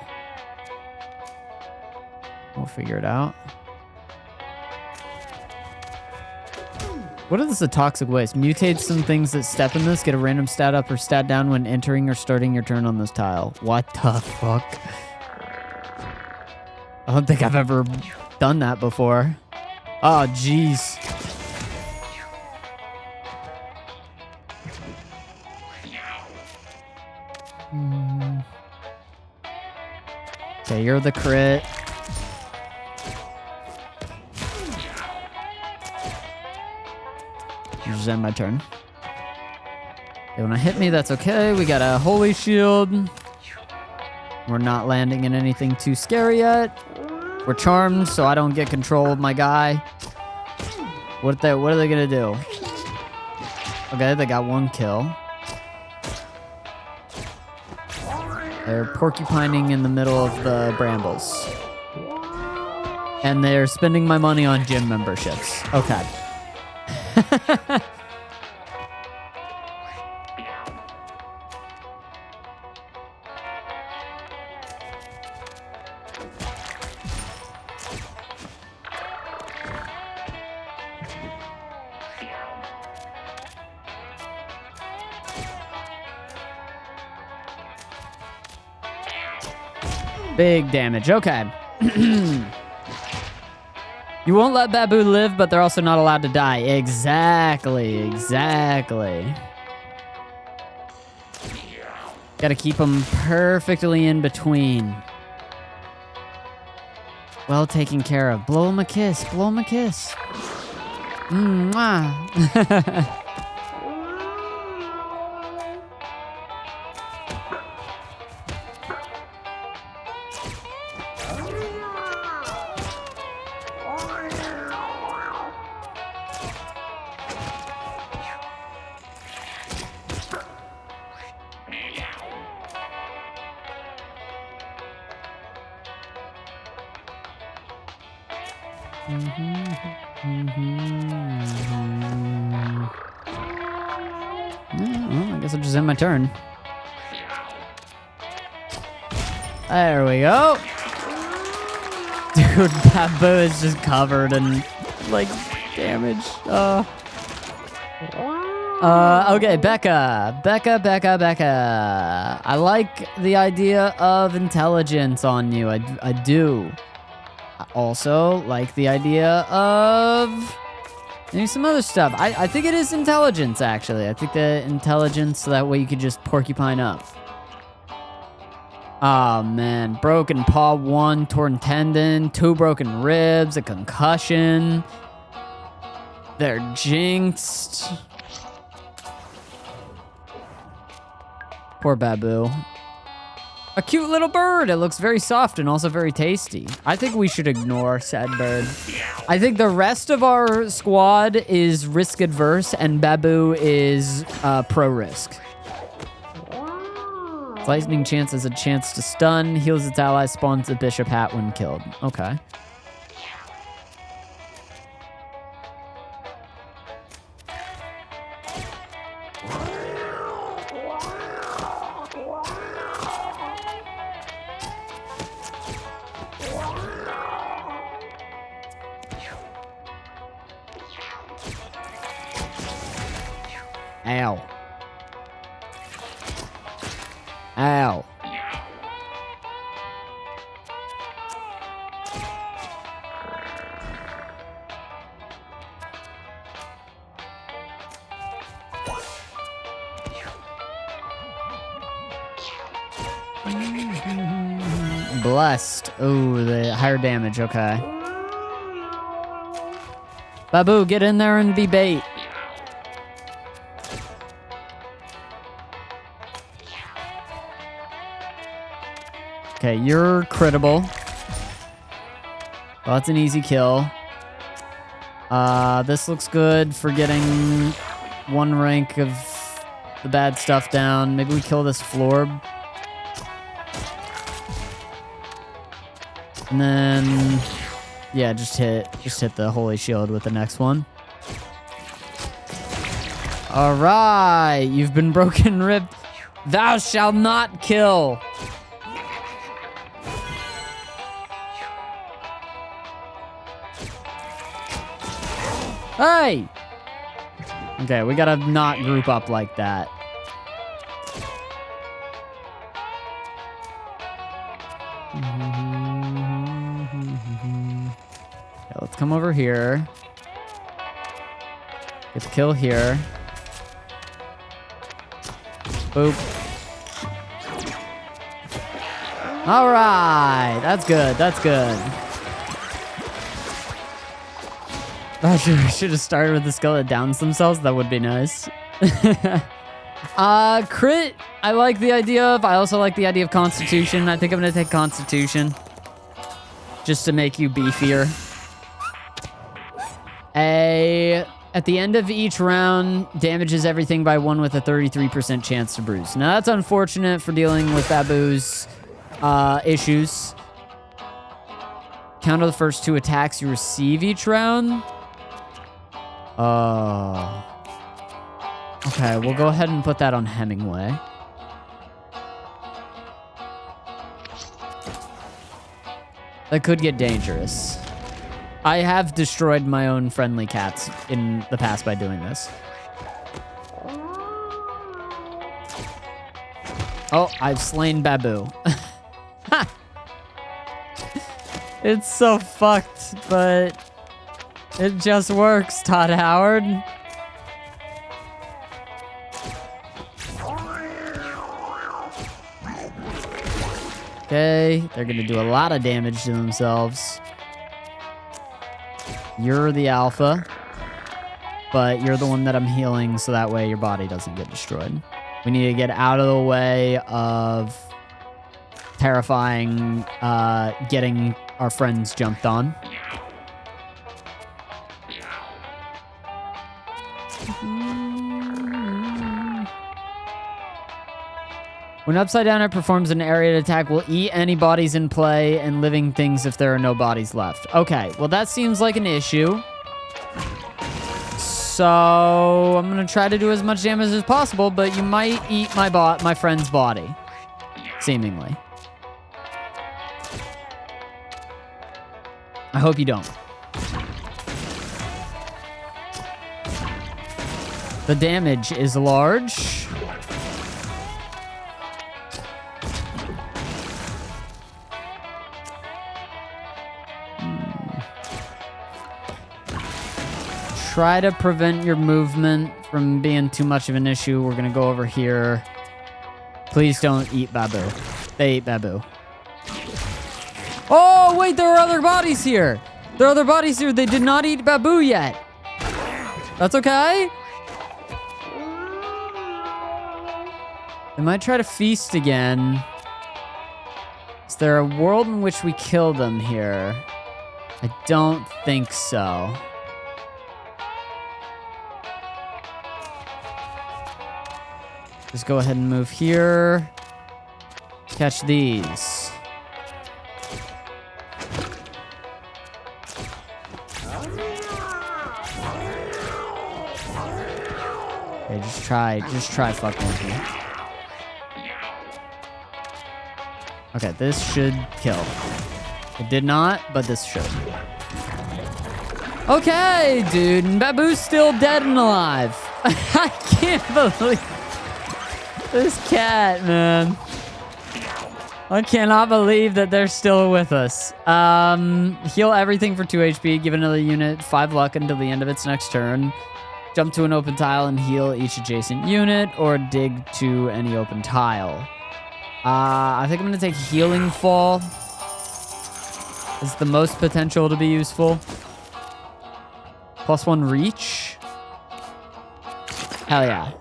we'll figure it out. What is the toxic waste? Mutate some things that step in this. Get a random stat up or stat down when entering or starting your turn on this tile. What the fuck? I don't think I've ever done that before. Oh, jeez. Okay, you're the crit. Just end my turn. Okay, when I hit me, that's okay. We got a holy shield. We're not landing in anything too scary yet. We're charmed, so I don't get control of my guy. What are they gonna do? Okay, they got one kill. They're porcupining in the middle of the brambles. And they're spending my money on gym memberships. Okay. Big damage. Okay. You won't let BABOU live, but they're also not allowed to die. Exactly. Gotta keep them perfectly in between. Well taken care of. Blow him a kiss. Mwah. Well, I guess I'll just end my turn. There we go. Dude, BABOU is just covered in, like, damage. Okay, Becca. I like the idea of intelligence on you. I do. I also like the idea of maybe some other stuff. I think it is intelligence, actually. I think the intelligence, so that way you could just porcupine up. Oh, man. Broken paw 1, torn tendon, 2 broken ribs, a concussion. They're jinxed. Poor BABOU. A cute little bird. It looks very soft and also very tasty. I think we should ignore said bird. I think the rest of our squad is risk adverse and BABOU is pro risk. Lightning chance has a chance to stun, heals its allies, spawns a bishop hat when killed. Okay. Ow. Ow. Blessed. Oh, the higher damage. Okay. BABOU, get in there and be bait. Okay, you're crittable. Well, that's an easy kill. This looks good for getting 1 rank of the bad stuff down. Maybe we kill this Florb. And then, yeah, just hit the Holy Shield with the next one. All right, you've been broken ribbed. Thou shalt not kill. Hey! Okay, we gotta not group up like that. Okay, let's come over here. Get the kill here. Boop. All right, that's good, that's good. I should have started with the skull that downs themselves. That would be nice. Crit, I like the idea of. I also like the idea of Constitution. I think I'm going to take Constitution. Just to make you beefier. At the end of each round, damages everything by 1 with a 33% chance to bruise. Now, that's unfortunate for dealing with BABOU's issues. Counter the first 2 attacks you receive each round. Oh. Okay, we'll go ahead and put that on Hemingway. That could get dangerous. I have destroyed my own friendly cats in the past by doing this. Oh, I've slain BABOU. It's so fucked, but it just works, Todd Howard. Okay, they're gonna do a lot of damage to themselves. You're the alpha, but you're the one that I'm healing, so that way your body doesn't get destroyed. We need to get out of the way of terrifying, getting our friends jumped on. When upside down, it performs an area attack. Will eat any bodies in play and living things if there are no bodies left. Okay, well, that seems like an issue. So I'm going to try to do as much damage as possible, but you might eat my friend's body, seemingly. I hope you don't. The damage is large. Try to prevent your movement from being too much of an issue. We're gonna go over here. Please don't eat BABOU. They ate BABOU. Oh, wait, there are other bodies here. There are other bodies here. They did not eat BABOU yet. That's okay. They might try to feast again. Is there a world in which we kill them here? I don't think so. Just go ahead and move here. Catch these. Okay, just try fucking with me. Okay, this should kill. It did not, but this should. Okay, dude, BABOU's still dead and alive. I can't believe this cat, man. I cannot believe that they're still with us. Heal everything for 2 HP. Give another unit 5 luck until the end of its next turn. Jump to an open tile and heal each adjacent unit, or dig to any open tile. I think I'm going to take Healing Fall. It's the most potential to be useful. +1 reach. Hell yeah.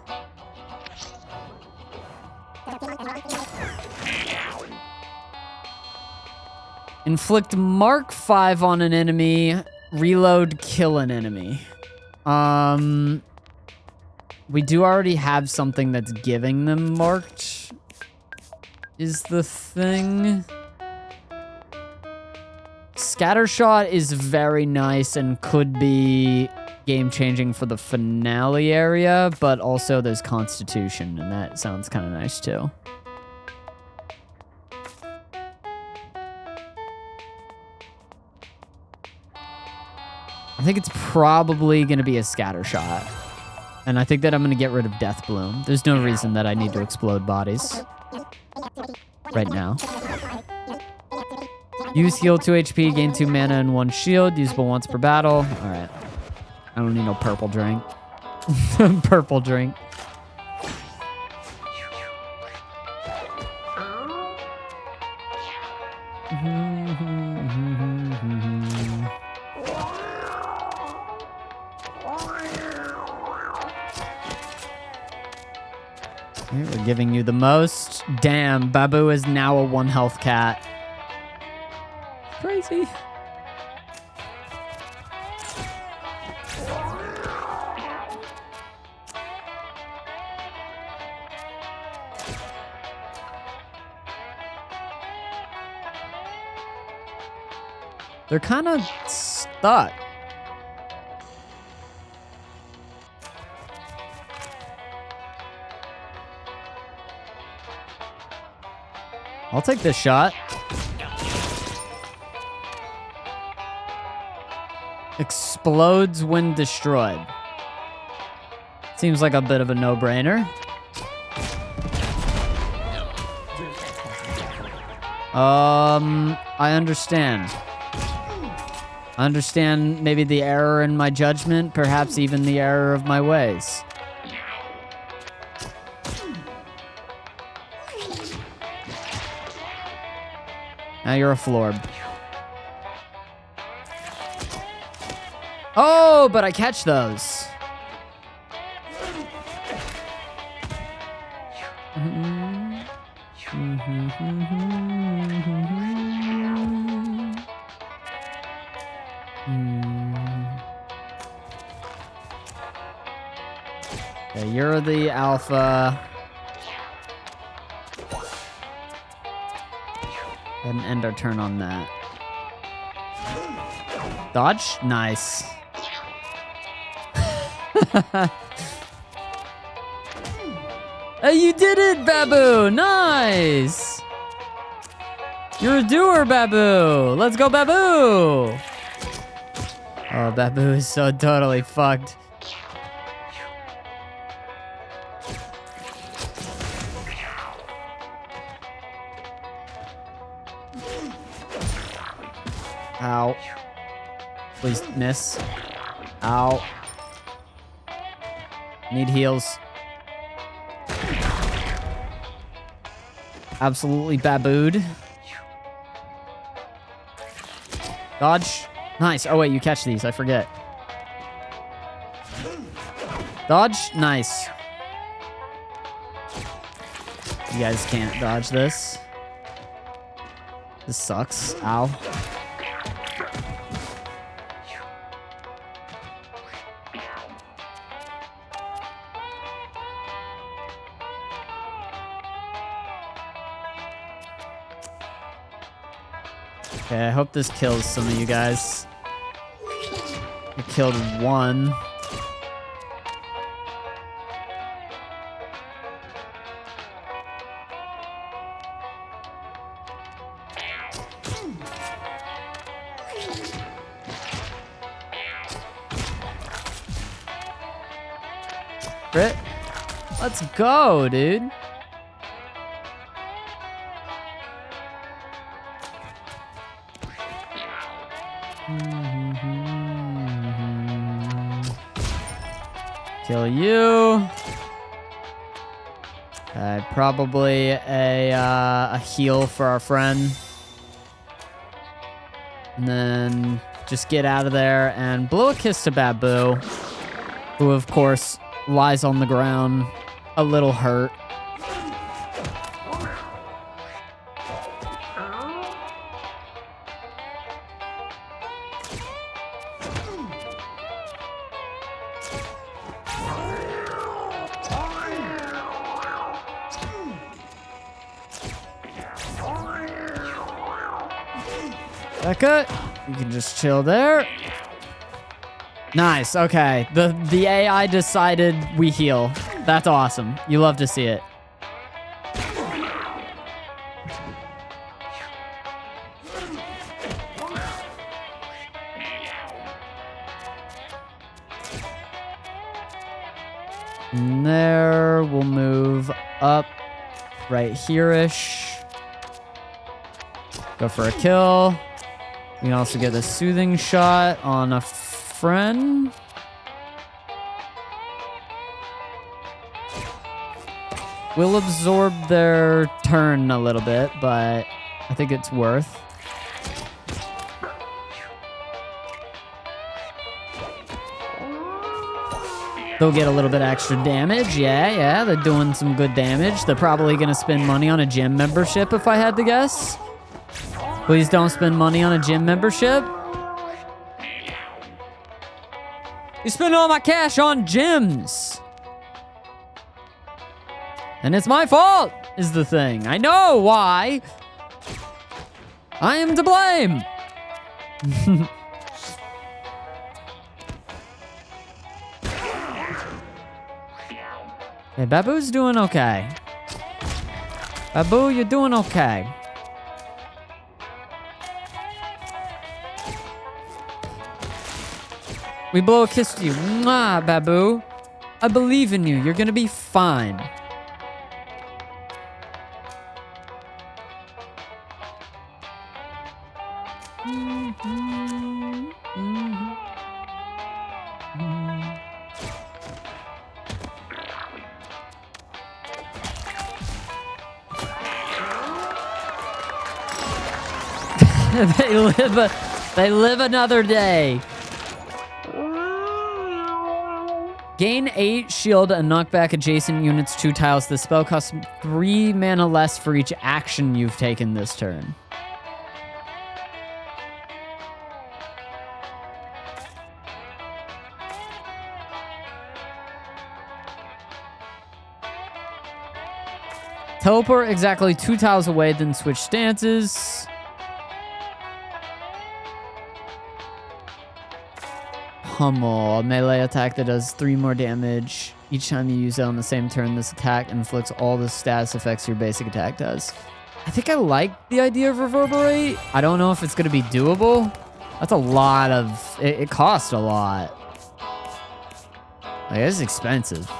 Inflict Mark 5 on an enemy. Reload, kill an enemy. We do already have something that's giving them marked. Is the thing. Scattershot is very nice and could be game-changing for the finale area, but also there's Constitution, and that sounds kind of nice too. I think it's probably going to be a Scattershot. And I think that I'm going to get rid of Death Bloom. There's no reason that I need to explode bodies right now. Use heal 2 HP, gain 2 mana and 1 shield. Usable once per battle. All right. I don't need no purple drink. Purple drink. We're giving you the most. Damn, BABOU is now a 1 health cat. Crazy. They're kind of stuck. I'll take this shot. Explodes when destroyed. Seems like a bit of a no-brainer. I understand. I understand maybe the error in my judgment, perhaps even the error of my ways. Now you're a florb. Oh, but I catch those. Okay, you're the alpha. And end our turn on that. Dodge? Nice. Hey, you did it, BABOU! Nice! You're a doer, BABOU! Let's go, BABOU! Oh, BABOU is so totally fucked. Ow. Please miss. Ow. Need heals. Absolutely BABOU'd. Dodge. Nice. Oh, wait, you catch these. I forget. Dodge. Nice. You guys can't dodge this. This sucks. Ow. Okay, I hope this kills some of you guys. I killed one. Crit. Let's go, dude. Kill you. Probably a heal for our friend. And then just get out of there and blow a kiss to BABOU, who of course lies on the ground, a little hurt. Becca, you can just chill there. Nice, okay. The AI decided we heal. That's awesome. You love to see it. And there, we'll move up right here-ish. Go for a kill. We can also get a soothing shot on a friend. We'll absorb their turn a little bit, but I think it's worth. They'll get a little bit extra damage. Yeah, they're doing some good damage. They're probably going to spend money on a gym membership if I had to guess. Please don't spend money on a gym membership. You spend all my cash on gyms. And it's my fault, is the thing. I know why. I am to blame. Hey, BABOU's doing okay. BABOU, you're doing okay. We blow a kiss to you. Mwah, BABOU. I believe in you. You're gonna be fine. They live another day. Gain 8 shield and knock back adjacent units 2 tiles. This spell costs 3 mana less for each action you've taken this turn. Teleport exactly 2 tiles away, then switch stances. Pummel, a melee attack that does 3 more damage. Each time you use it on the same turn, this attack inflicts all the status effects your basic attack does. I think I like the idea of Reverberate. I don't know if it's going to be doable. That's a lot of... It costs a lot. Like, it's expensive.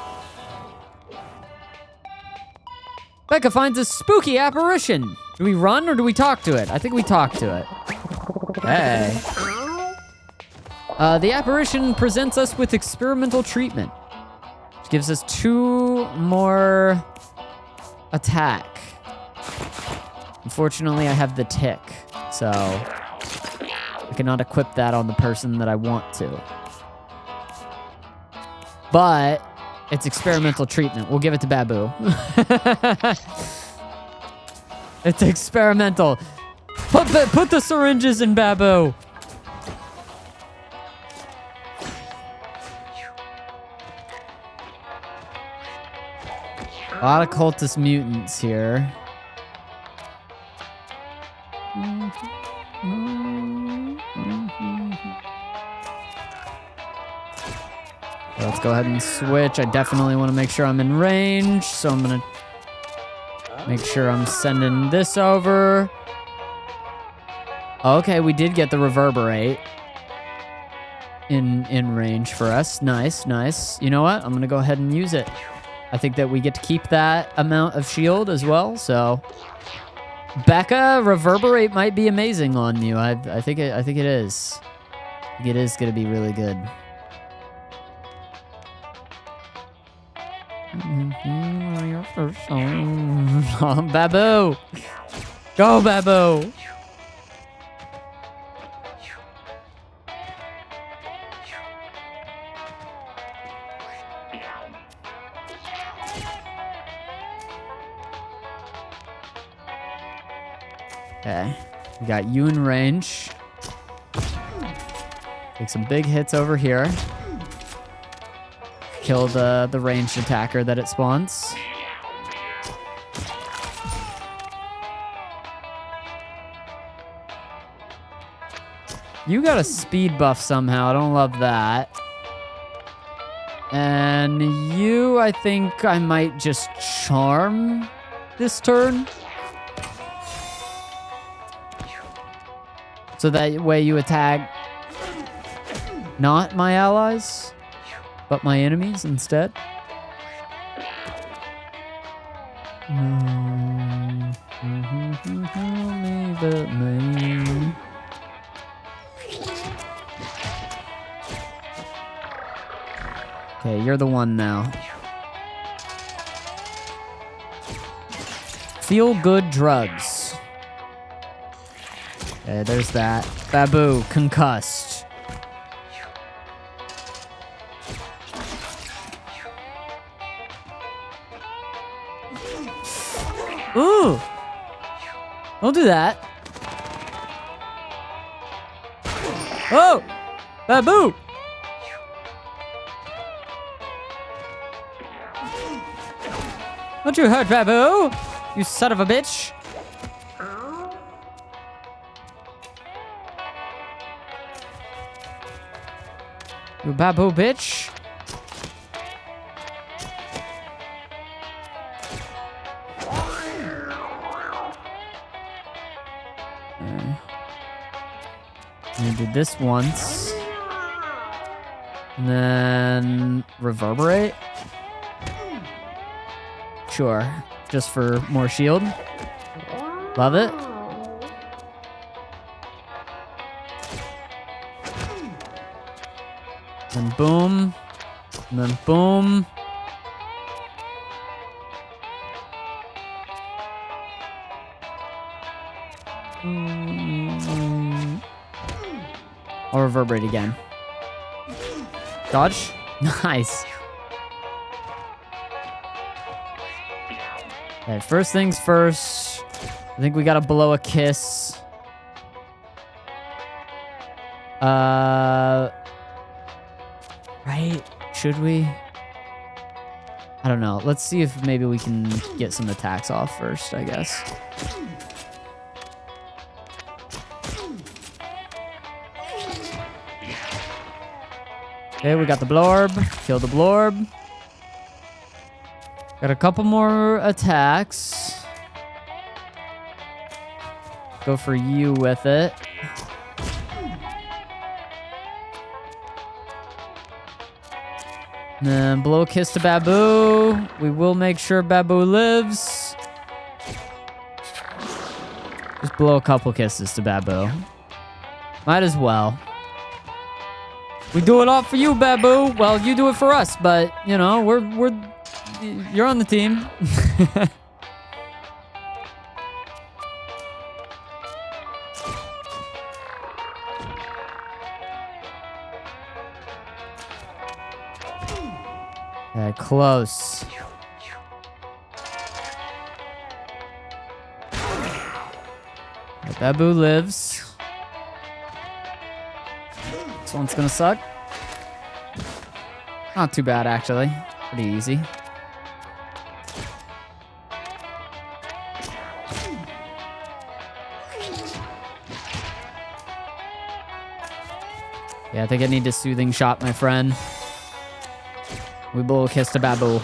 Becca finds a spooky apparition. Do we run or do we talk to it? I think we talk to it. Hey. The apparition presents us with experimental treatment, which gives us 2 more attack. Unfortunately, I have the tick, so I cannot equip that on the person that I want to. But it's experimental treatment. We'll give it to BABOU. It's experimental. Put the syringes in BABOU. A lot of cultist mutants here. Let's go ahead and switch. I definitely want to make sure I'm in range, so I'm going to make sure I'm sending this over. Okay, we did get the Reverberate in range for us. Nice, nice. You know what? I'm going to go ahead and use it. I think that we get to keep that amount of shield as well, so... Becca, Reverberate might be amazing on you. I think it is. I think it is going to be really good. BABOU! Go, BABOU! Okay, we got you in range. Take some big hits over here. Kill the ranged attacker that it spawns. You got a speed buff somehow. I don't love that. And you, I think I might just charm this turn. So that way you attack not my allies, but my enemies instead. Okay, you're the one now. Feel good drugs. Okay, there's that. BABOU, concussed. Ooh! Don't do that. Oh! BABOU! Don't you hurt BABOU, you son of a bitch. You BABOU bitch. You did this once. And then Reverberate. Sure. Just for more shield. Love it. And boom. And then boom. I'll Reverberate again. Dodge. Nice. Okay, first things first. I think we gotta blow a kiss. Right? Should we? I I don't know. Let's see if maybe we can get some attacks off first, I guess. Okay, we got the blorb. Kill the blorb. Got a couple more attacks. Go for you with it. And then blow a kiss to BABOU. We will make sure BABOU lives. Just blow a couple kisses to BABOU. Might as well. We do it all for you, BABOU. Well, you do it for us, but you know, you're on the team. Okay, close. BABOU lives. This one's gonna suck. Not too bad, actually. Pretty easy. Yeah, I think I need a soothing shot, my friend. We blow a kiss to BABOU.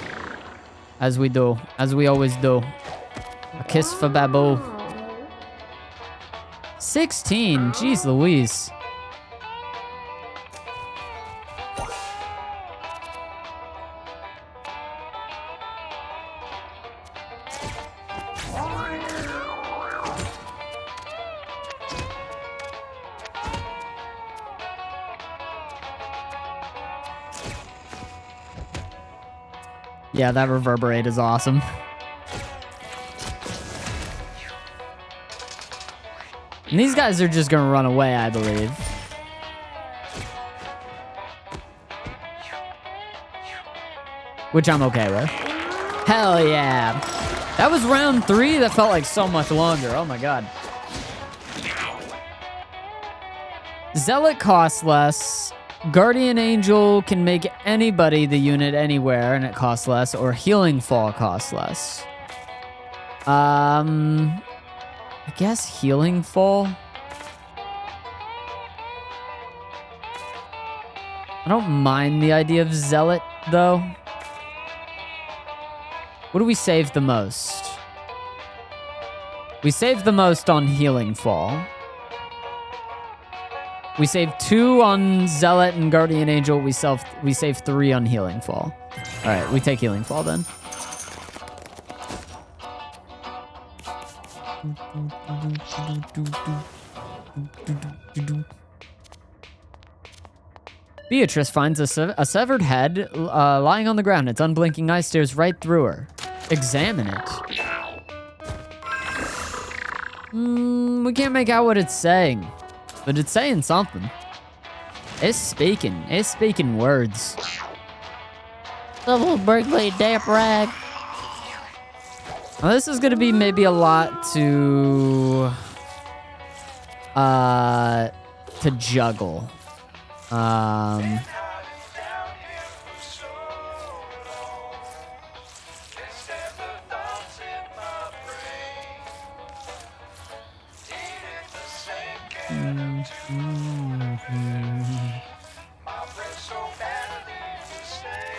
As we do. As we always do. A kiss for BABOU. 16. Jeez Louise. Yeah, that reverberate is awesome. And these guys are just gonna run away, I believe. Which I'm okay with. Hell yeah. That was round 3. That felt like so much longer. Oh my god. Zealot costs less. Guardian Angel can make anybody the unit anywhere and it costs less, or Healing Fall costs less. I guess Healing Fall. I don't mind the idea of Zealot, though. What do we save the most? We save the most on Healing Fall. We save 2 on Zealot and Guardian Angel. We save 3 on Healing Fall. All right, we take Healing Fall then. Beatrice finds a severed head lying on the ground. Its unblinking eye stares right through her. Examine it. We can't make out what it's saying. But it's saying something. It's speaking. It's speaking words. Someone bring me a damp rag. Now this is gonna be maybe a lot to juggle.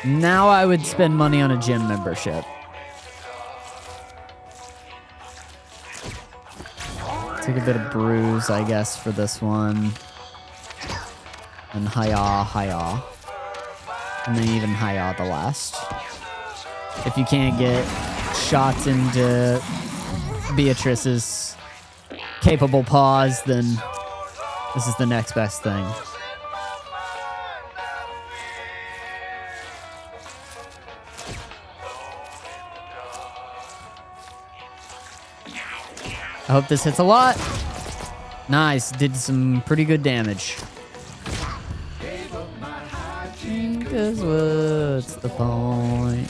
Now I would spend money on a gym membership. Take a bit of bruise, I guess, for this one. And hiya. And then even hiya the last. If you can't get shots into Beatrice's capable paws, then this is the next best thing. I hope this hits a lot. Nice, did some pretty good damage. Cause what's the point?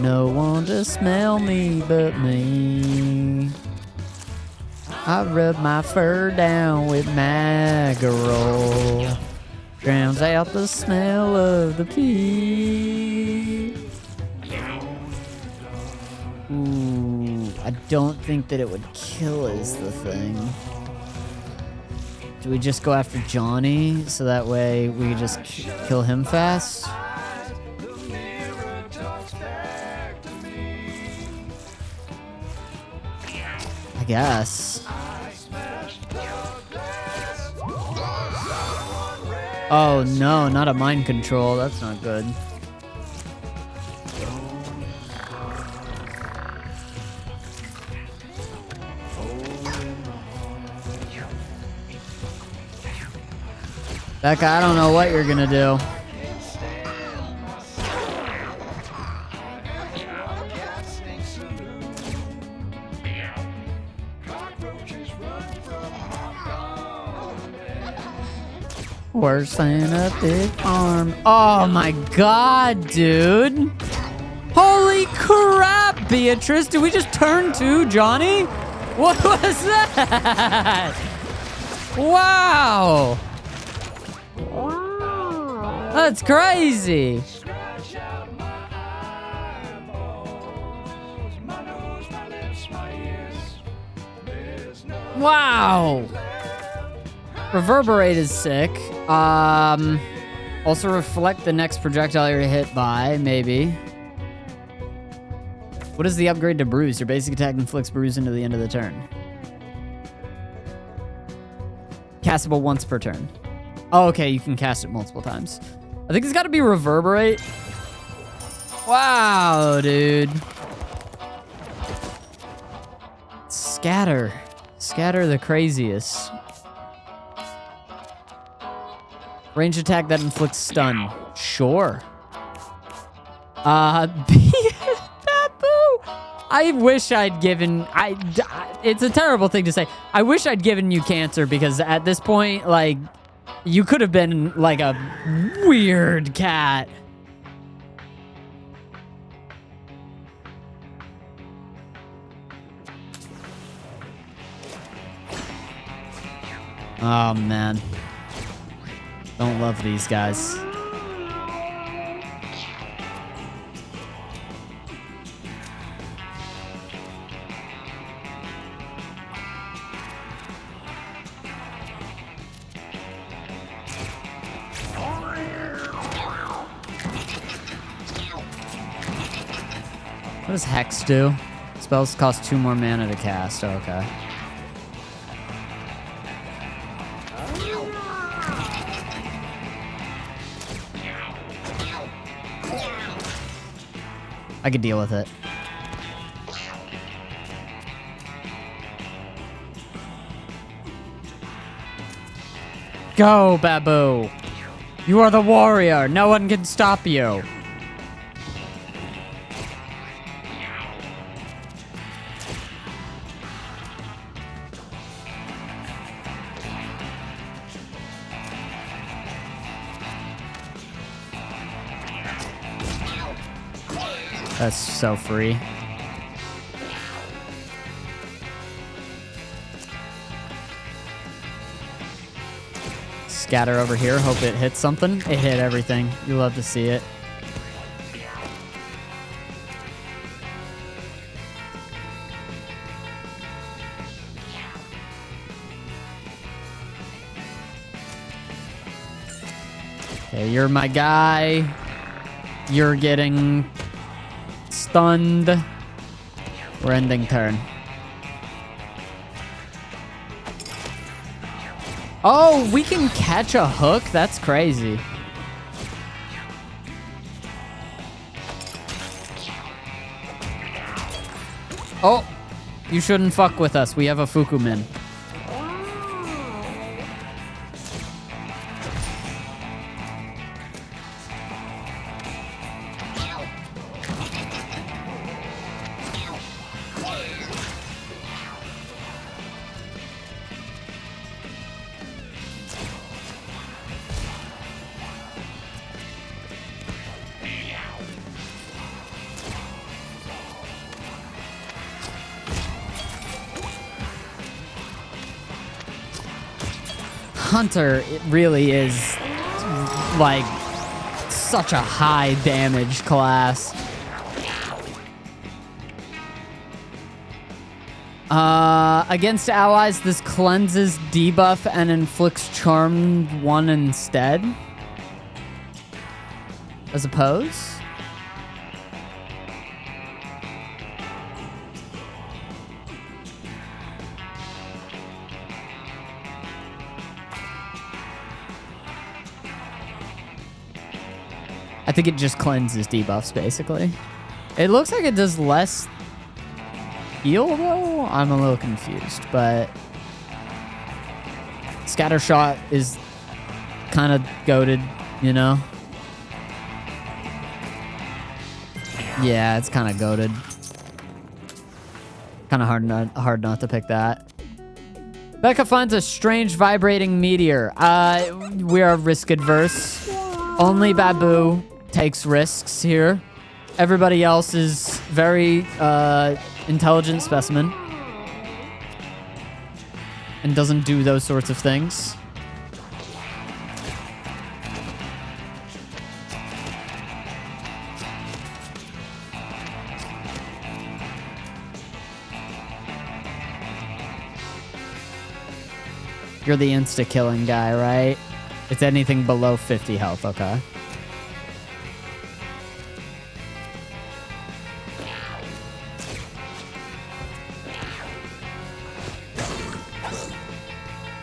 No one to smell me but me. I rub my fur down with Magarol. Drowns out the smell of the pee. Ooh, I don't think that it would kill is the thing. Do we just go after Johnny so that way we can just kill him fast? I guess. Oh no, not a mind control. That's not good. Becca, I don't know what you're gonna do. Worse than a big arm. Oh my god, dude. Holy crap, Beatrice. Did we just turn to Johnny? What was that? Wow. That's crazy. Wow. Reverberate is sick. Also reflect the next projectile you're hit by, maybe. What is the upgrade to bruise? Your basic attack inflicts bruise into the end of the turn. Castable once per turn. Oh, okay, you can cast it multiple times. I think it's got to be reverberate. Wow, dude. Scatter. Scatter the craziest. Range attack that inflicts stun. Sure. BABOU. I wish I'd given... it's a terrible thing to say. I wish I'd given you cancer because at this point, like, you could have been like a weird cat. Oh, man. Don't love these guys. What does Hex do? Spells cost 2 more mana to cast. Oh, okay. I could deal with it. Go, BABOU! You are the warrior! No one can stop you! That's so free. Scatter over here. Hope it hits something. It hit everything. You love to see it. Okay, you're my guy. You're getting... stunned. We're ending turn. Oh, we can catch a hook? That's crazy. Oh, you shouldn't fuck with us. We have a Fukumin. Hunter, it really is like such a high damage class. Against allies, this cleanses debuff and inflicts charmed 1 instead. As opposed. I think it just cleanses debuffs, basically. It looks like it does less heal, though? I'm a little confused, but... Scattershot is kind of goated, you know? Yeah, it's kind of goated. Kind of hard not to pick that. Becca finds a strange vibrating meteor. We are risk adverse. Only BABOU takes risks here. Everybody else is very intelligent specimen and doesn't do those sorts of things. You're the insta-killing guy, right? It's anything below 50 health, okay.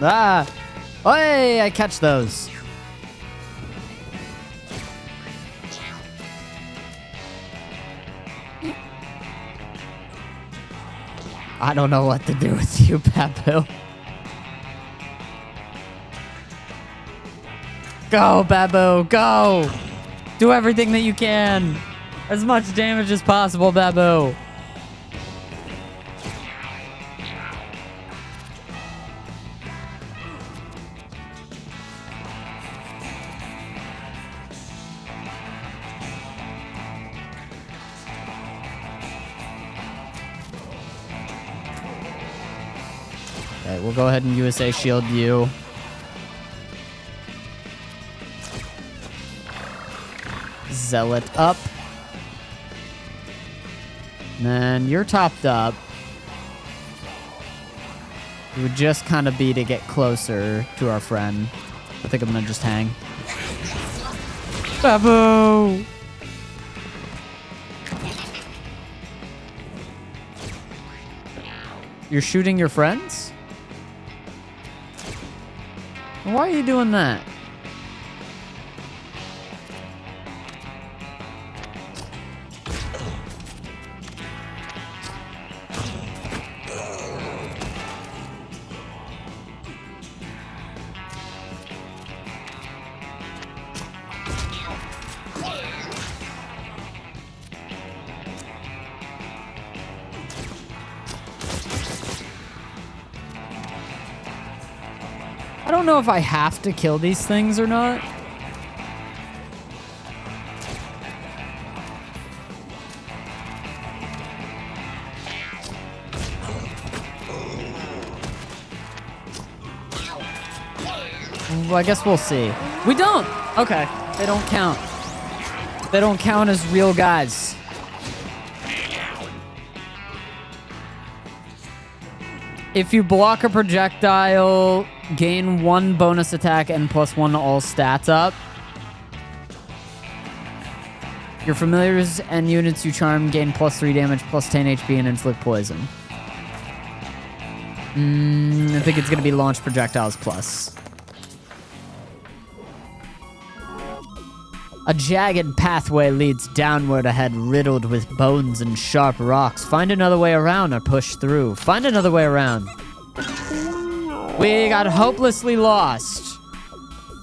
Ah! Oh, hey, I catch those. I don't know what to do with you, BABOU. Go, BABOU, go! Do everything that you can. As much damage as possible, BABOU. Okay, we'll go ahead and USA shield you. Zealot up. And then you're topped up. It would just kind of be to get closer to our friend. I think I'm gonna just hang. BABOU! You're shooting your friends? Why are you doing that? I don't know if I have to kill these things or not. Well, I guess we'll see. We don't! Okay. They don't count. They don't count as real guys. If you block a projectile, gain 1 bonus attack and +1 to all stats up. Your familiars and units you charm gain +3 damage, +10 HP, and inflict poison. I think it's going to be launch projectiles plus. A jagged pathway leads downward ahead, riddled with bones and sharp rocks. Find another way around or push through. Find another way around. We got hopelessly lost.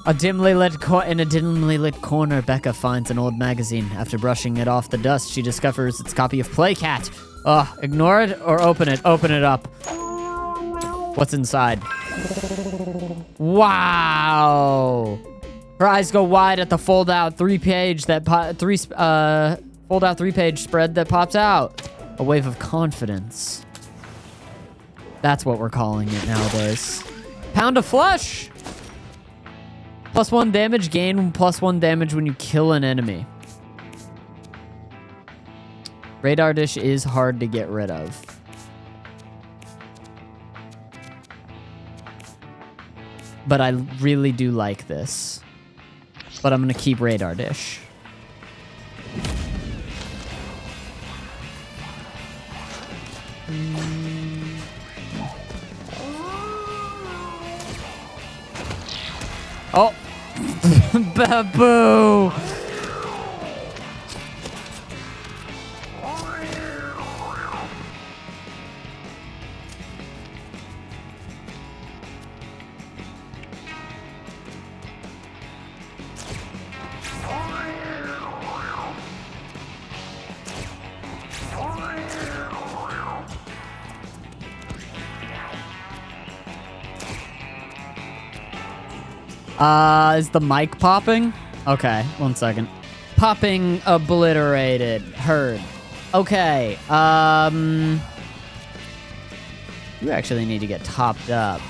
In a dimly lit corner, Becca finds an old magazine. After brushing it off the dust, she discovers its copy of Playcat. Ignore it or open it. Open it up. What's inside? Wow. Her eyes go wide at the fold-out 3-page spread that pops out. A wave of confidence. That's what we're calling it nowadays. Pound of flesh. +1 damage, gain +1 damage when you kill an enemy. Radar dish is hard to get rid of. but I really do like this. But I'm gonna keep Radar Dish. Oh, BABOU! Is the mic popping? Okay, 1 second. Popping obliterated. Heard. Okay, you actually need to get topped up.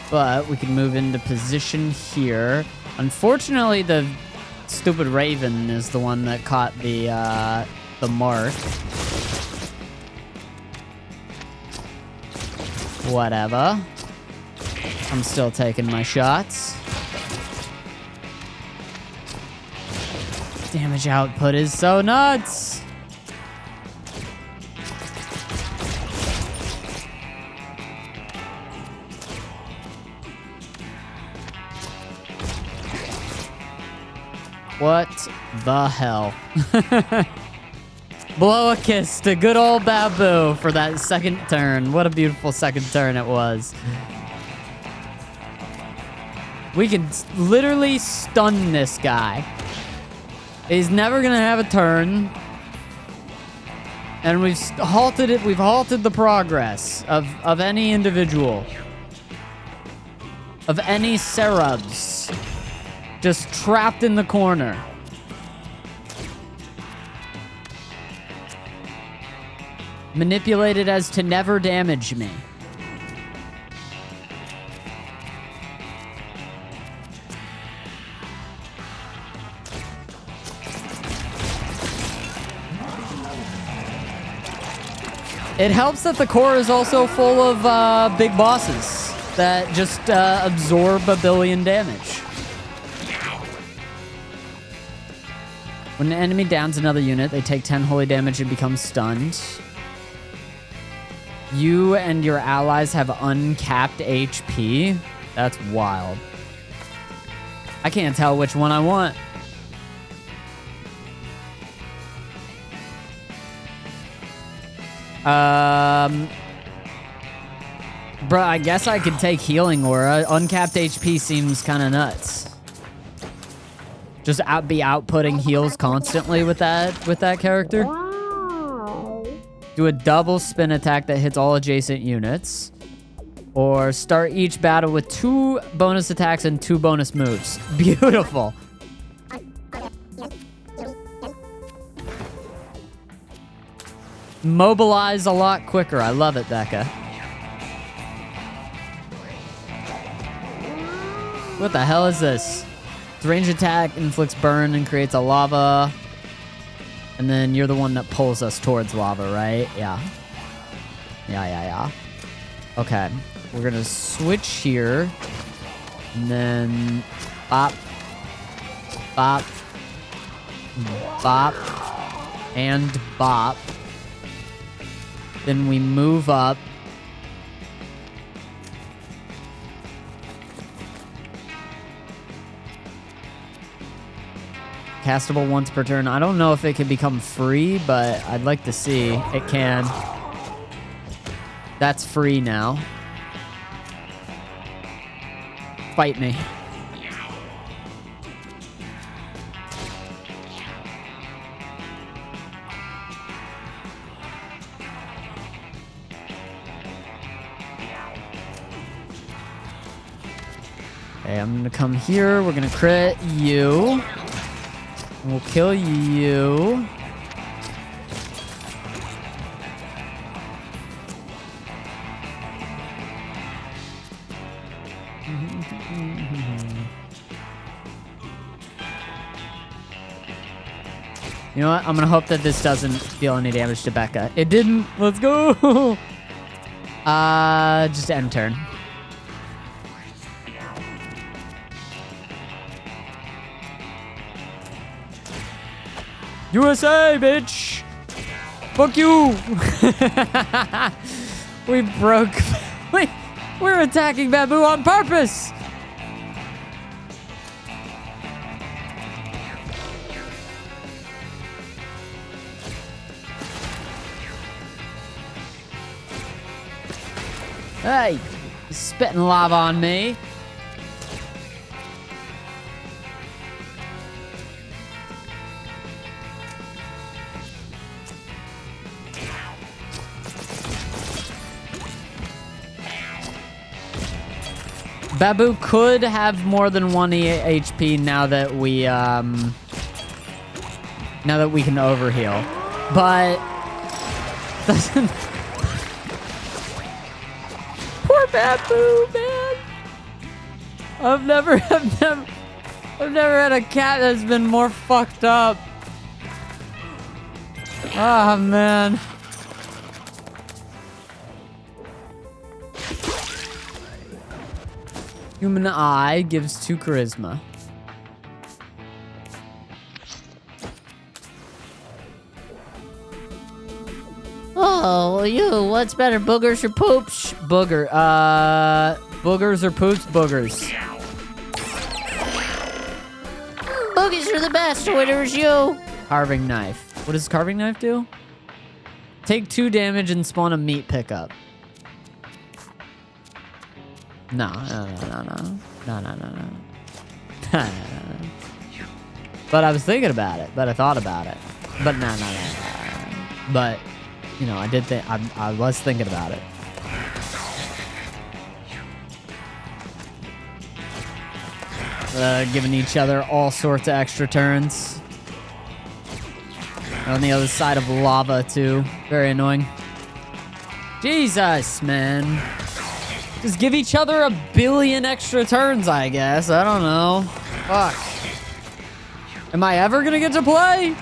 But we can move into position here. Unfortunately, the stupid Raven is the one that caught the mark. Whatever. I'm still taking my shots. Damage output is so nuts. What the hell? Blow a kiss to good old BABOU for that second turn. What a beautiful second turn it was. We can literally stun this guy. He's never gonna have a turn. And we've halted it. We've halted the progress of any individual. Of any Cerubs. Just trapped in the corner. Manipulated as to never damage me. It helps that the core is also full of big bosses that just absorb 1 billion damage. When an enemy downs another unit, they take 10 holy damage and become stunned. You and your allies have uncapped HP. That's wild. I can't tell which one I want. Bruh, I guess I could take Healing Aura. Uncapped HP seems kind of nuts. Just be outputting heals constantly with that character. Do a double spin attack that hits all adjacent units. Or start each battle with 2 bonus attacks and 2 bonus moves. Beautiful. Mobilize a lot quicker. I love it, Becca. What the hell is this? Its range attack inflicts burn and creates a lava. And then you're the one that pulls us towards lava, right? Yeah. Yeah. Okay. We're going to switch here. And then bop. Bop. Bop. And bop. Then we move up. Castable once per turn. I don't know if it can become free, but I'd like to see. It can. That's free now. Fight me. Okay, I'm gonna come here. We're gonna crit you. We'll kill you. You know what? I'm gonna hope that this doesn't deal any damage to Becca. It didn't. Let's go. Just end turn. USA, bitch! Fuck you! We broke. We're attacking BABOU on purpose! Hey, he's spitting lava on me. BABOU could have more than 1 HP now that we can overheal, but doesn't. Poor BABOU, man. I've never had a cat that's been more fucked up. Ah, man. Human eye gives 2 charisma. Oh, you, what's better, boogers or poops? Booger, boogers or poops? Boogers. Boogies are the best, whatever's you. Carving knife. What does carving knife do? Take 2 damage and spawn a meat pickup. No. But I was thinking about it. But I thought about it. But no. But, you know, I did think, I was thinking about it. Giving each other all sorts of extra turns. On the other side of lava, too. Very annoying. Jesus, man. Just give each other a billion extra turns, I guess. I don't know. Fuck. Am I ever gonna get to play?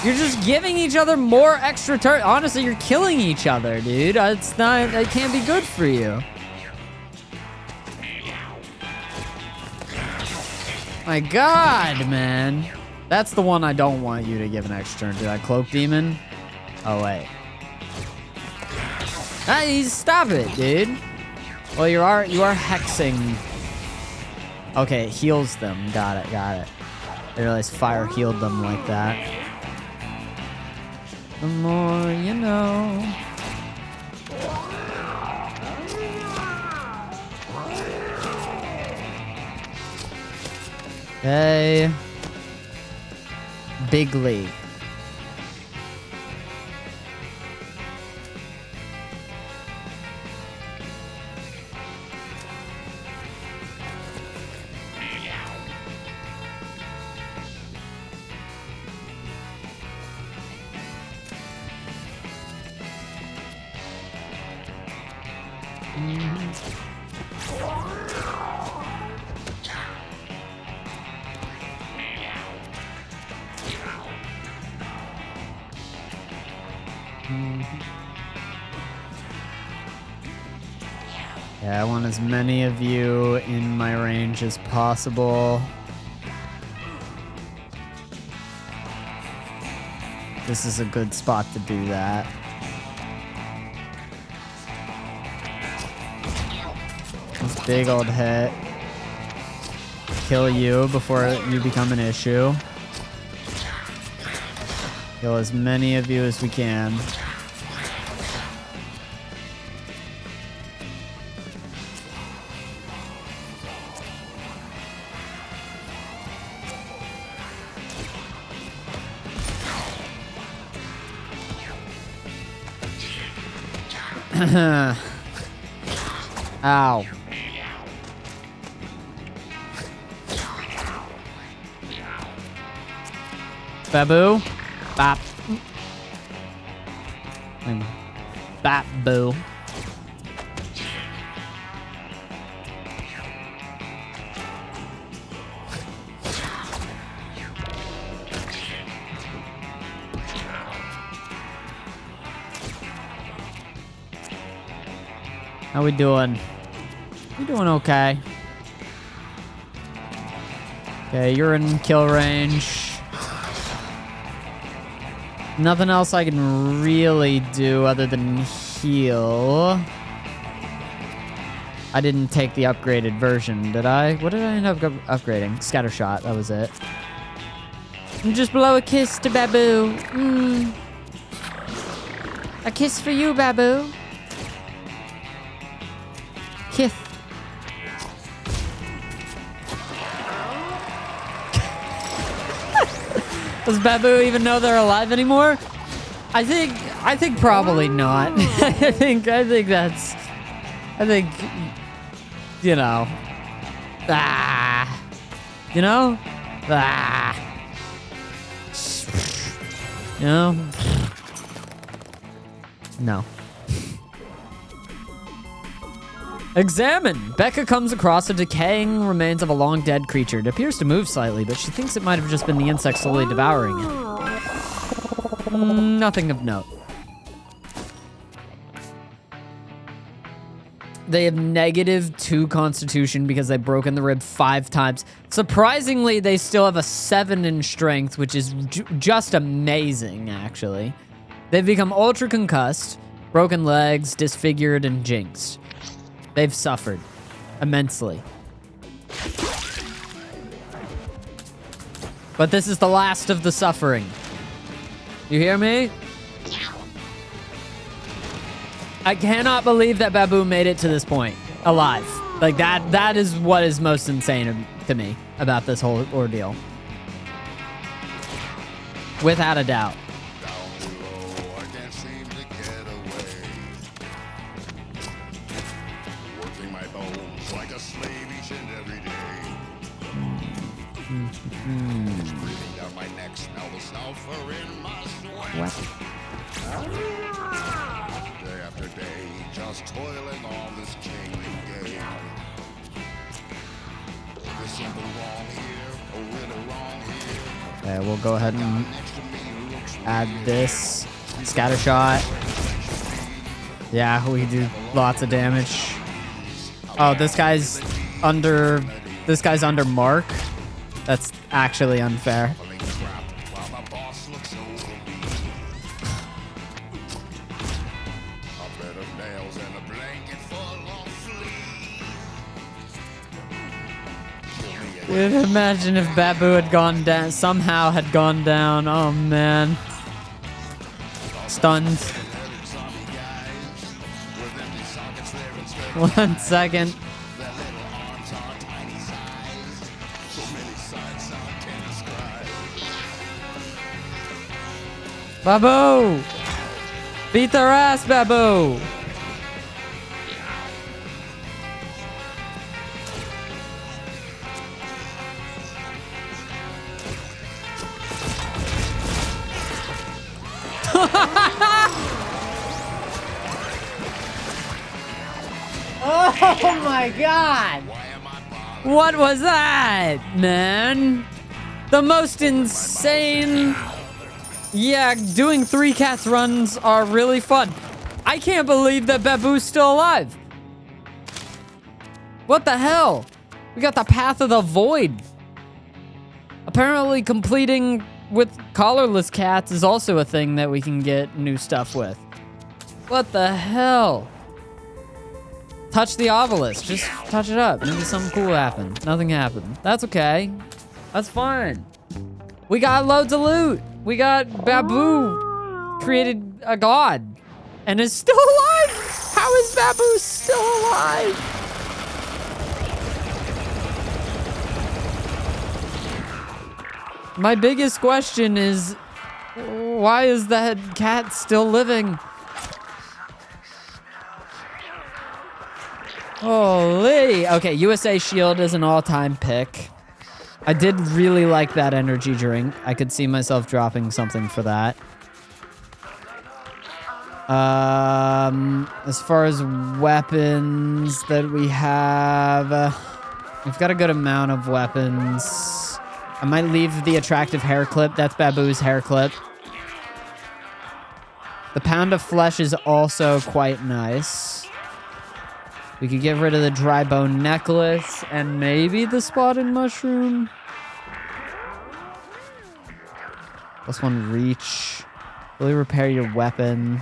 You're just giving each other more extra turns. Honestly, you're killing each other, dude. It's not, it can't be good for you. My God, man. That's the one I don't want you to give an extra turn to. That cloak demon. Oh, wait. Hey, stop it, dude. Well, you are hexing. Okay, it heals them. Got it. I realized fire healed them like that. The more you know. Okay. Big league. Yeah, I want as many of you in my range as possible. This is a good spot to do that. This big old hit. Kill you before you become an issue. Kill as many of you as we can. Ow. BABOU. Bop. BABOU. How we doing? We doing okay. Okay, you're in kill range. Nothing else I can really do other than heal. I didn't take the upgraded version, did I? What did I end up upgrading? Scatter shot, that was it. Just blow a kiss to BABOU. A kiss for you, BABOU. Kiss. Does BABOU even know they're alive anymore? I think probably not. I think you know. You know? You know? No. Examine! Becca comes across the decaying remains of a long-dead creature. It appears to move slightly, but she thinks it might have just been the insect slowly devouring it. Nothing of note. They have -2 constitution because they've broken the rib 5 times. Surprisingly, they still have a 7 in strength, which is just amazing, actually. They've become ultra concussed, broken legs, disfigured, and jinxed. They've suffered immensely. But this is the last of the suffering. You hear me? I cannot believe that BABOU made it to this point alive. Like that is what is most insane to me about this whole ordeal. Without a doubt. What? Day after day, just toiling on this chain game. There's something wrong here, a little wrong here. Okay, we'll go ahead and add this scatter shot. Yeah, we do lots of damage. Oh, this guy's under mark. That's actually unfair. Dude, imagine if BABOU had gone down, somehow had gone down. Oh, man. Stunned. 1 second. BABOU! Beat their ass, BABOU! Oh my god! What was that, man? The most insane... Yeah, doing 3 cats runs are really fun. I can't believe that BABOU's still alive. What the hell? We got the Path of the Void. Apparently completing with collarless cats is also a thing that we can get new stuff with. What the hell? Touch the obelisk. Just touch it up. Maybe something cool happened. Nothing happened. That's okay. That's fine. We got loads of loot. We got BABOU created a god and is still alive. How is BABOU still alive? My biggest question is, why is that cat still living? Holy. Okay, USA Shield is an all-time pick. I did really like that energy drink. I could see myself dropping something for that. As far as weapons that we have, we've got a good amount of weapons. I might leave the attractive hair clip. That's BABOU's hair clip. The pound of flesh is also quite nice. We could get rid of the dry bone necklace and maybe the spotted mushroom. +1 reach. Really repair your weapon.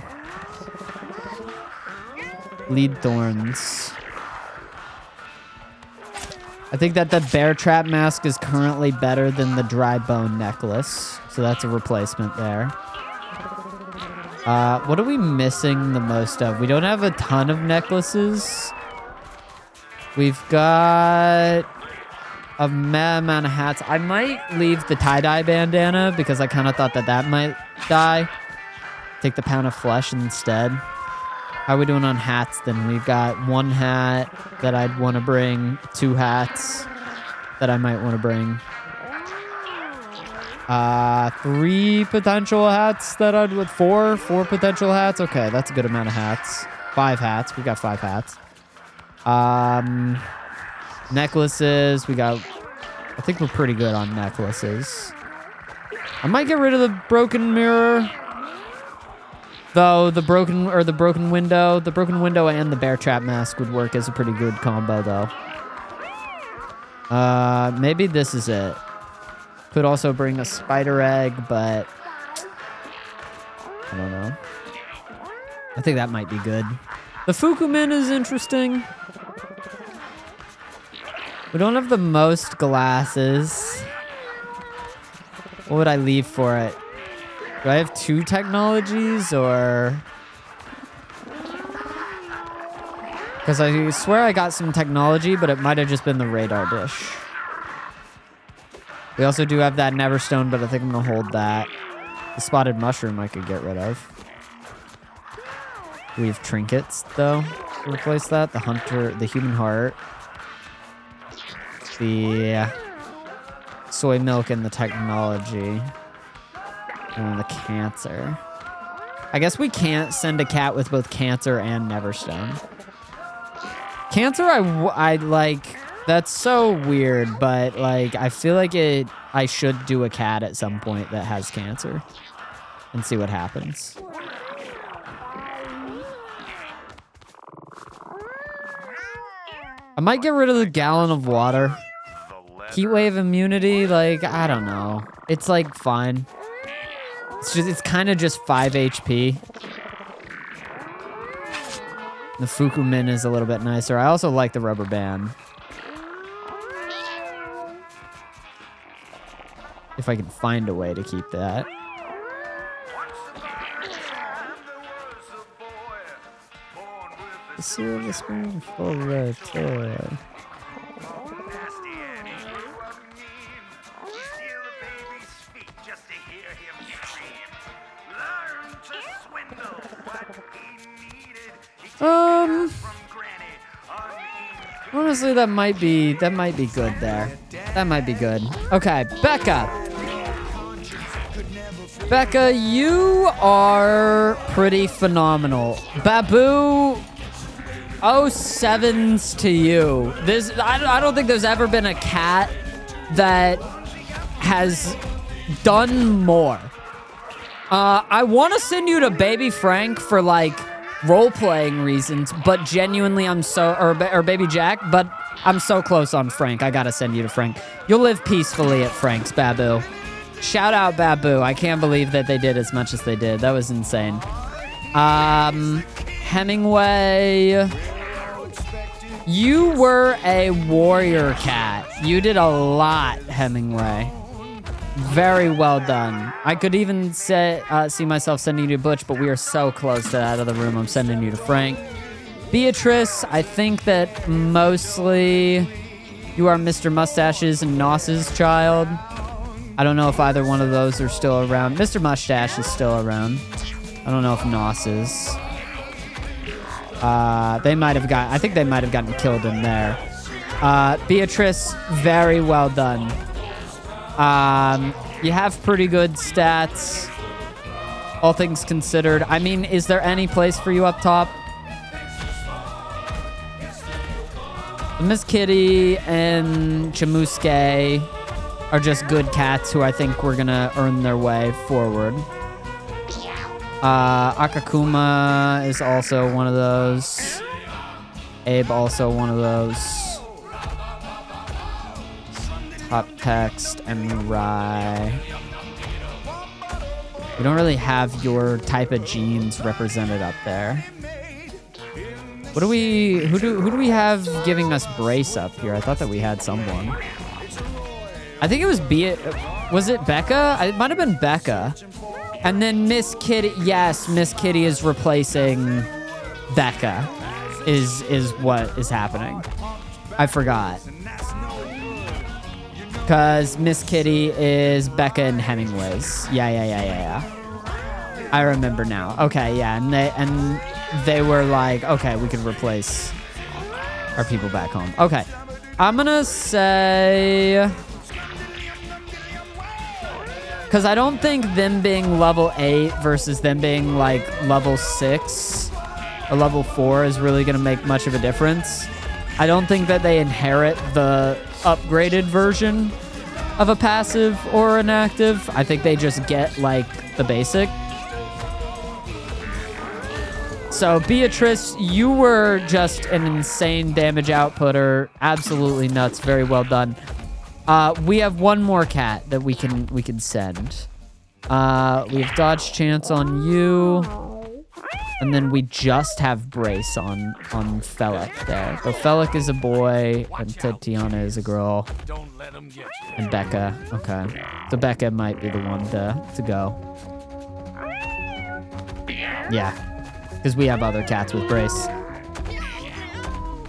Lead thorns. I think that the bear trap mask is currently better than the dry bone necklace. So that's a replacement there. What are we missing the most of? We don't have a ton of necklaces. We've got a mad amount of hats. I might leave the tie-dye bandana because I kind of thought that that might die. Take the pound of flesh instead. How are we doing on hats then? We've got 1 hat that I'd want to bring, 2 hats that I might want to bring. 3 potential hats that I'd with 4 potential hats. Okay, that's a good amount of hats. 5 hats. We got 5 hats. Necklaces. We got, I think we're pretty good on necklaces. I might get rid of the broken mirror. Though the broken window and the bear trap mask would work as a pretty good combo though. Maybe this is it. Could also bring a spider egg, but I don't know. I think that might be good. The Fukumin is interesting. We don't have the most glasses. What would I leave for it? Do I have 2 technologies or? Because I swear I got some technology, but it might have just been the radar dish. We also do have that Neverstone, but I think I'm going to hold that. The spotted mushroom I could get rid of. We have trinkets, though, to replace that. The hunter, the human heart. The soy milk and the technology. And the cancer. I guess we can't send a cat with both cancer and Neverstone. Cancer, I like... That's so weird, but like I feel like I should do a cat at some point that has cancer and see what happens. I might get rid of the gallon of water. Heat wave immunity, like I don't know. It's like fine. It's kind of just 5 HP. The Fukumin is a little bit nicer. I also like the rubber band. If I can find a way to keep that. The silver spoon full of toy. Honestly, that might be good there. That might be good. Okay, Becca. Becca, you are pretty phenomenal. BABOU, 07s to you. I don't think there's ever been a cat that has done more. I want to send you to Baby Frank for like role-playing reasons, but genuinely or Baby Jack, but I'm so close on Frank. I gotta send you to Frank. You'll live peacefully at Frank's, BABOU. Shout out BABOU. I can't believe that they did as much as they did. That was insane. Hemingway, you were a warrior cat. You did a lot, Hemingway. Very well done. I could even see myself sending you to Butch, but we are so close to that other room. I'm sending you to Frank. Beatrice, I think that mostly you are Mr. Mustache's and Nos's child. I don't know if either one of those are still around. Mr. Mustache is still around. I don't know if Nos is. I think they might have gotten killed in there. Beatrice, very well done. You have pretty good stats, all things considered. I mean, is there any place for you up top? Miss Kitty and Chamusuke are just good cats who I think we're gonna earn their way forward. Akakuma is also one of those. Abe also one of those. Top text and Rye. We don't really have your type of genes represented up there. What do we, who do we have giving us brace up here? I thought that we had someone. I think it was was it Becca? It might have been Becca. And then Miss Kitty, yes, Miss Kitty is replacing Becca is what is happening. I forgot. Because Miss Kitty is Becca and Hemingway's. Yeah. I remember now. Okay, yeah, and they were like, okay, we can replace our people back home. Okay, I'm gonna say, because I don't think them being level 8 versus them being like level 6 or level 4 is really gonna make much of a difference. I don't think that they inherit the upgraded version of a passive or an active. I think they just get like the basic. So Beatrice, you were just an insane damage outputter. Absolutely nuts. Very well done. We have one more cat that we can send. We have Dodge Chance on you. And then we just have Brace on Felix there. So Felix is a boy, and Tiana is a girl. And Becca. Okay. So Becca might be the one to go. Yeah. Because we have other cats with Brace.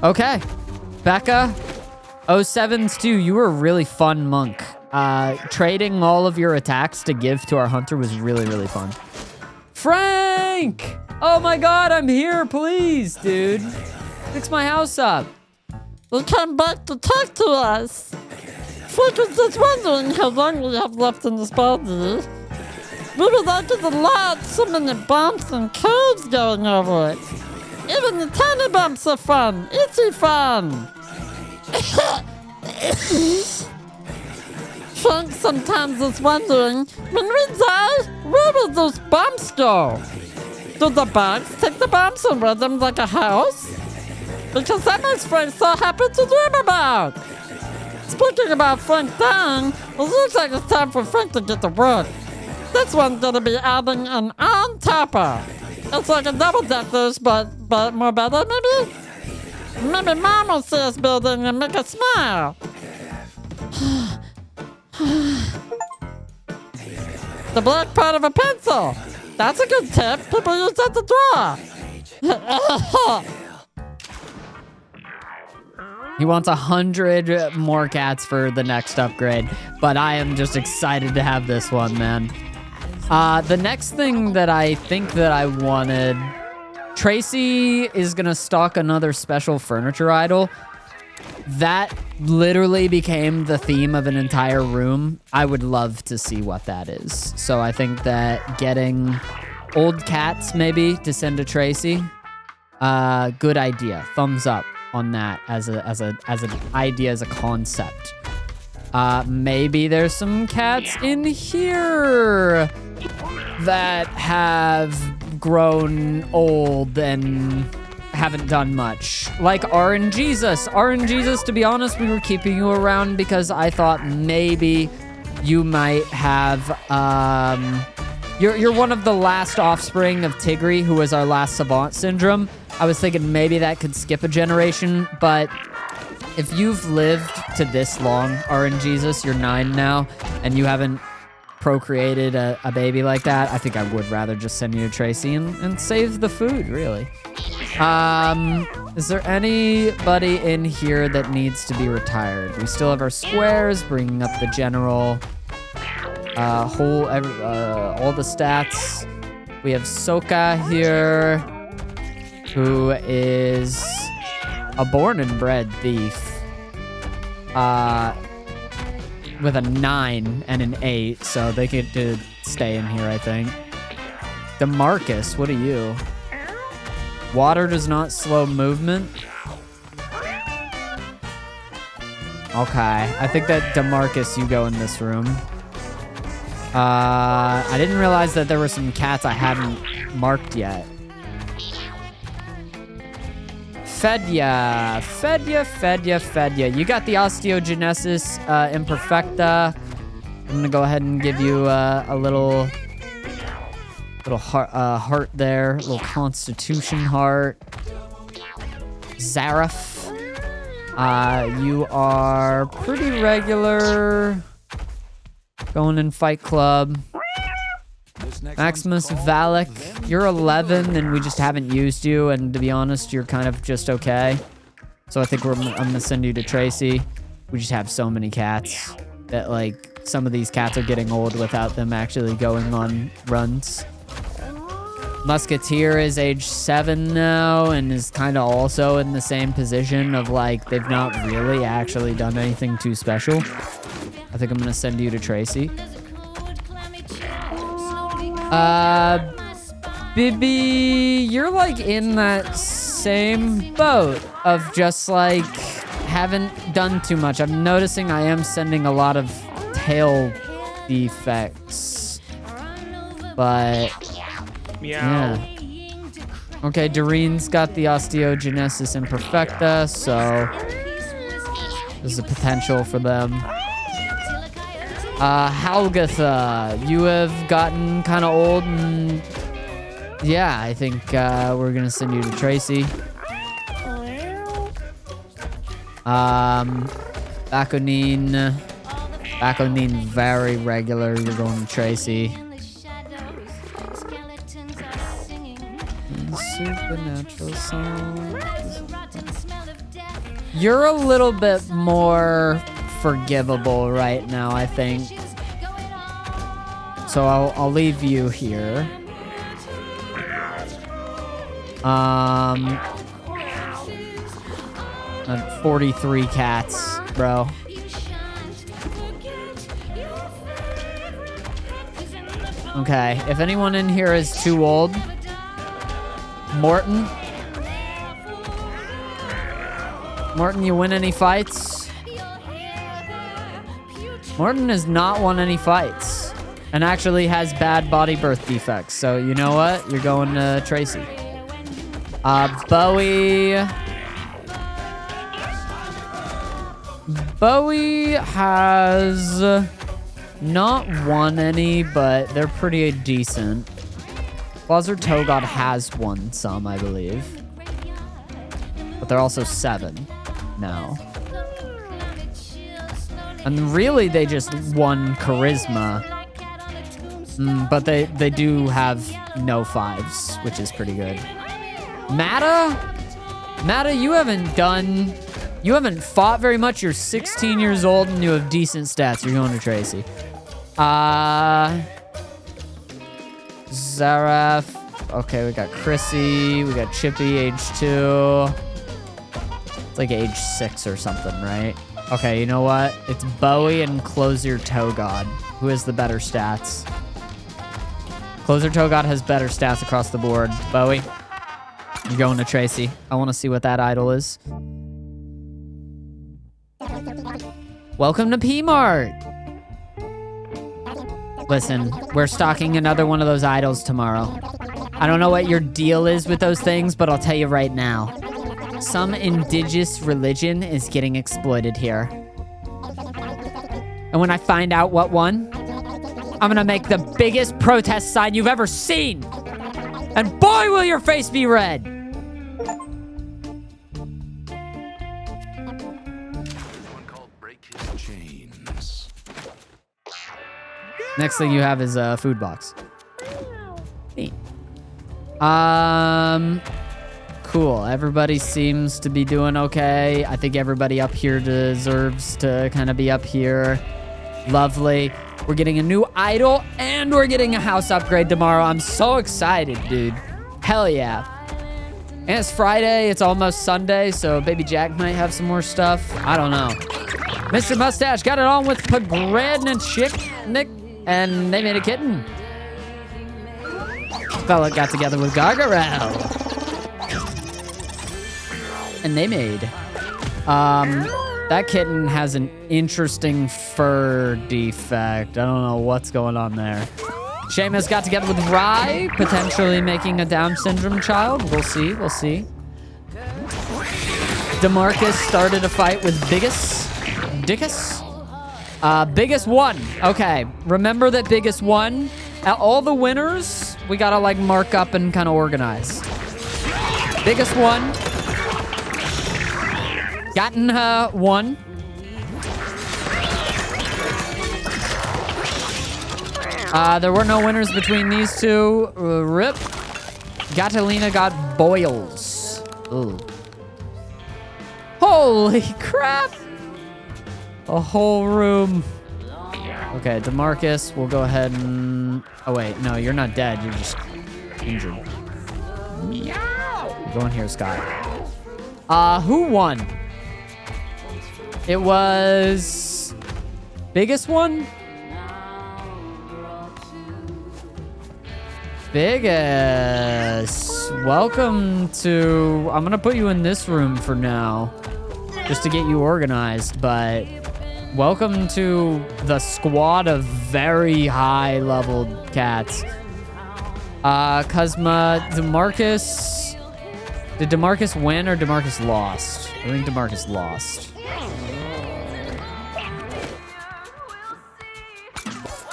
Okay. Becca. 07s too. You were a really fun monk. Trading all of your attacks to give to our hunter was really, really fun. Frank! Oh my god, I'm here, please, dude. Fix my house up. You came back to talk to us. Frank was just wondering how long we have left in this body. We would like it a lot, so many bumps and curves going over it. Even the tiny bumps are fun. Itchy fun. Frank sometimes is wondering, when we die, where will those bumps go? Do the bugs take the bumps and wear them like a house? Because that makes Frank so happy to dream about. Speaking about Frank dying, it looks like it's time for Frank to get to work. This one's gonna be adding an on-topper. It's like a double-deckers, but more better, maybe? Maybe Mom will see us building and make us smile. The black part of a pencil. That's a good tip. People use that to draw. He wants 100 more cats for the next upgrade, but I am just excited to have this one, man. The next thing that I think that I wanted, Tracy is gonna stock another special furniture idol. That literally became the theme of an entire room. I would love to see what that is. So I think that getting old cats maybe to send to Tracy, good idea. Thumbs up on that as an idea, as a concept. Maybe there's some cats in here that have grown old and haven't done much. Like RNGesus. RNGesus, to be honest, we were keeping you around because I thought maybe you might have, you're one of the last offspring of Tigri, who was our last Savant Syndrome. I was thinking maybe that could skip a generation, but if you've lived to this long, RNGesus, you're 9 now, and you haven't procreated a baby like that, I think I would rather just send you to Tracy and save the food, really. Is there anybody in here that needs to be retired? We still have our squares, bringing up the general, all the stats. We have Soka here, who is a born and bred thief, with a 9 and an 8, so they get to stay in here, I think. DeMarcus, what are you? Water does not slow movement. Okay, I think that DeMarcus, you go in this room. I didn't realize that there were some cats I hadn't marked yet. Fedya. You got the Osteogenesis Imperfecta. I'm gonna go ahead and give you a little heart there, a little Constitution heart. Zareth. You are pretty regular. Going in Fight Club. Maximus Valak, you're 11 and we just haven't used you, and to be honest, you're kind of just okay. So I think I'm gonna send you to Tracy. We just have so many cats that like some of these cats are getting old without them actually going on runs. Musketeer is age 7 now and is kind of also in the same position of like they've not really actually done anything too special. I think I'm gonna send you to Tracy. Bibi, you're like in that same boat of just like haven't done too much. I'm noticing I am sending a lot of tail defects, but yeah. Okay, Doreen's got the Osteogenesis Imperfecta, so there's a potential for them. Halgatha, you have gotten kind of old, and yeah, I think we're gonna send you to Tracy. Baconine, very regular. You're going to Tracy. Supernatural song. You're a little bit more forgivable right now, I think. So I'll leave you here. 43 cats, bro. Okay, if anyone in here is too old, Morton, you win any fights? Morton has not won any fights and actually has bad body birth defects. So you know what? You're going to Tracy. Bowie has not won any, but they're pretty decent. Buzzer Togod has won some, I believe. But they're also 7 now. And really, they just won Charisma. But they do have no 5s, which is pretty good. Mata, you haven't fought very much. You're 16 years old and you have decent stats. You're going to Tracy. Zareth. Okay, we got Chrissy. We got Chippy, age 2. It's like age 6 or something, right? Okay, you know what? It's Bowie and Closer Togod. Who has the better stats? Closer Togod has better stats across the board. Bowie, you're going to Tracy. I want to see what that idol is. Welcome to P-Mart. Listen, we're stocking another one of those idols tomorrow. I don't know what your deal is with those things, but I'll tell you right now. Some indigenous religion is getting exploited here. And when I find out what one, I'm gonna make the biggest protest sign you've ever seen. And boy, will your face be red. Next thing you have is a food box. Neat. Cool. Everybody seems to be doing okay. I think everybody up here deserves to kind of be up here. Lovely. We're getting a new idol and we're getting a house upgrade tomorrow. I'm so excited, dude. Hell yeah. And it's Friday. It's almost Sunday, so Baby Jack might have some more stuff. I don't know. Mr. Mustache got it on with bread and chick, Nick. And they made a kitten. Fella got together with Gargarel. And they made. That kitten has an interesting fur defect. I don't know what's going on there. Seamus got together with Rye, potentially making a Down syndrome child. We'll see. DeMarcus started a fight with Biggest. Dickus? Biggest won. Okay, remember that Biggest won. All the winners, we gotta like mark up and kind of organize. Biggest won. Gotten won. There were no winners between these two. Rip. Gatalina got boils. Ooh. Holy crap. A whole room. Okay, DeMarcus, we'll go ahead and... Oh, wait. No, you're not dead. You're just injured. Go in here, Scott. Who won? It was... Biggest one? Biggest. Welcome to... I'm gonna put you in this room for now. Just to get you organized, but... Welcome to the squad of very high-leveled cats. Cosma, DeMarcus... Did DeMarcus win or DeMarcus lost? I think DeMarcus lost.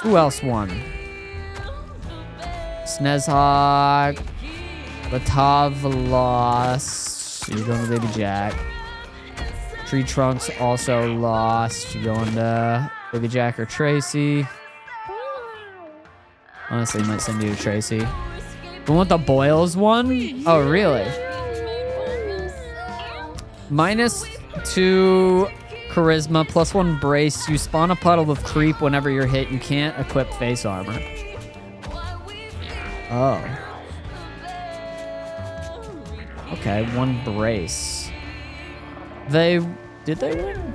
Who else won? Snezhawk. Latav lost. You're going to Baby Jack. Tree Trunks also lost. You're going to Baby Jack or Tracy. Honestly, might send you to Tracy. The one with the boils one? Oh, really? -2 charisma, +1 brace. You spawn a puddle of creep whenever you're hit. You can't equip face armor. Oh. Okay, 1 brace. Did they win?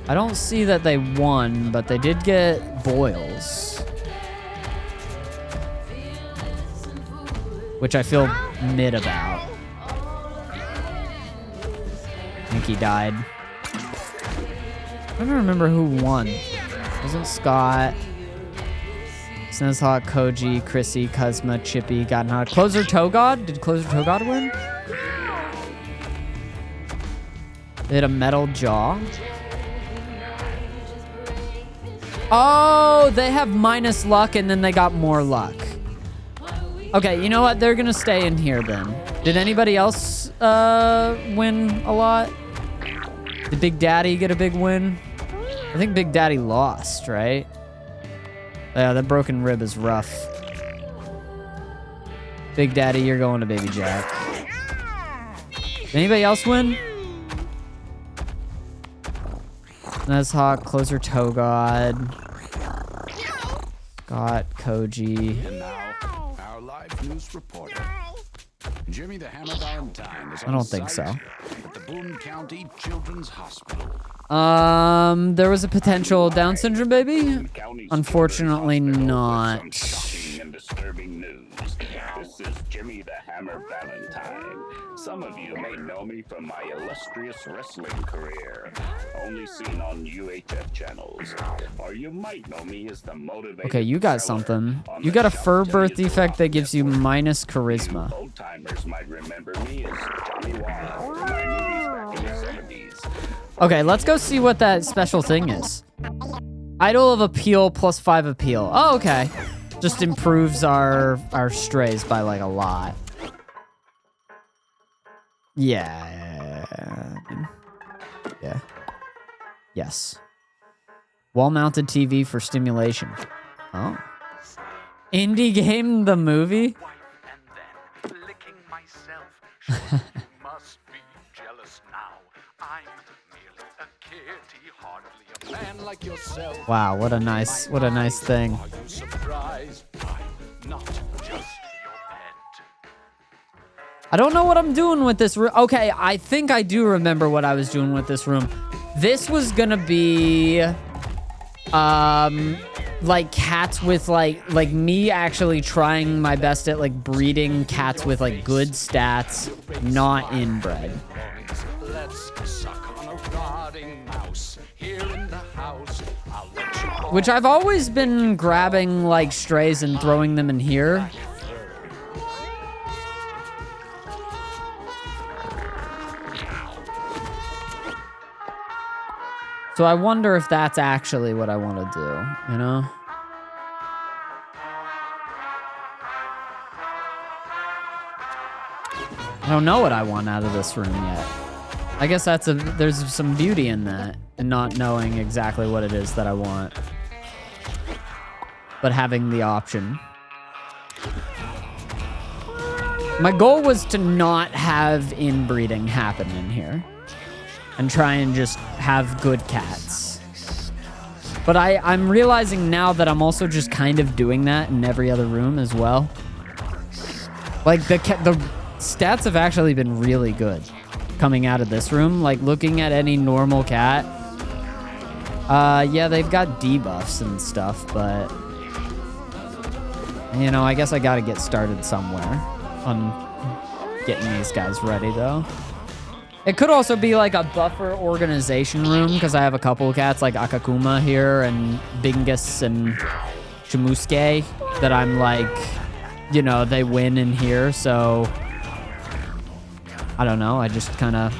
I don't see that they won, but they did get boils. Which I feel mid about. I think he died. I don't remember who won. Wasn't Scott? Snezhawk, Koji, Chrissy, Cosma, Chippy, Godnod. Closer Togod? Did Closer Togod win? They had a metal jaw. Oh, they have minus luck and then they got more luck. Okay, you know what? They're gonna stay in here then. Did anybody else win a lot? Did Big Daddy get a big win? I think Big Daddy lost, right? Yeah, that broken rib is rough. Big Daddy, you're going to Baby Jack. Did anybody else win? Snezhawk, Closer Togod. Scott, Koji. And now, our live news reporter. Jimmy the Hammer Valentine is on I don't think so. At the Boone County Children's Hospital. There was a potential Down syndrome baby. Unfortunately not. Shocking and disturbing news. This is Jimmy the Hammer Valentine. Some of you may know me from my illustrious wrestling career, only seen on UHF channels. Or you might know me as the motivated. Okay, you got something. You got a fur birth defect that gives you minus charisma. Old timers might remember me as Johnny Wall from my movies back in the 70s. Okay, let's go see what that special thing is. Idol of Appeal +5 appeal. Oh, okay. Just improves our strays by like a lot. Yeah. Yeah. Yes. Wall-mounted TV for stimulation. Oh. Indie game the movie? And then licking myself. Surely you must be jealous now. I'm merely a kitty, hardly a man like yourself. Wow, what a nice thing. Are you surprised? I'm not just your pet. I don't know what I'm doing with this room. Okay, I think I do remember what I was doing with this room. This was gonna be, like cats with like me actually trying my best at like breeding cats with like good stats, not inbred. Let's suck on a rotting mouse here in the house. I'll let you all Which I've always been grabbing like strays and throwing them in here. So I wonder if that's actually what I want to do, you know? I don't know what I want out of this room yet. I guess there's some beauty in that, and not knowing exactly what it is that I want, but having the option. My goal was to not have inbreeding happen in here and try and just have good cats. But I'm realizing now that I'm also just kind of doing that in every other room as well. Like the stats have actually been really good coming out of this room. Like looking at any normal cat. Yeah, they've got debuffs and stuff, but you know, I guess I gotta get started somewhere on getting these guys ready though. It could also be like a buffer organization room because I have a couple of cats like Akakuma here and Bingus and Chimusuke that I'm like, you know, they win in here, so I don't know. I just kind of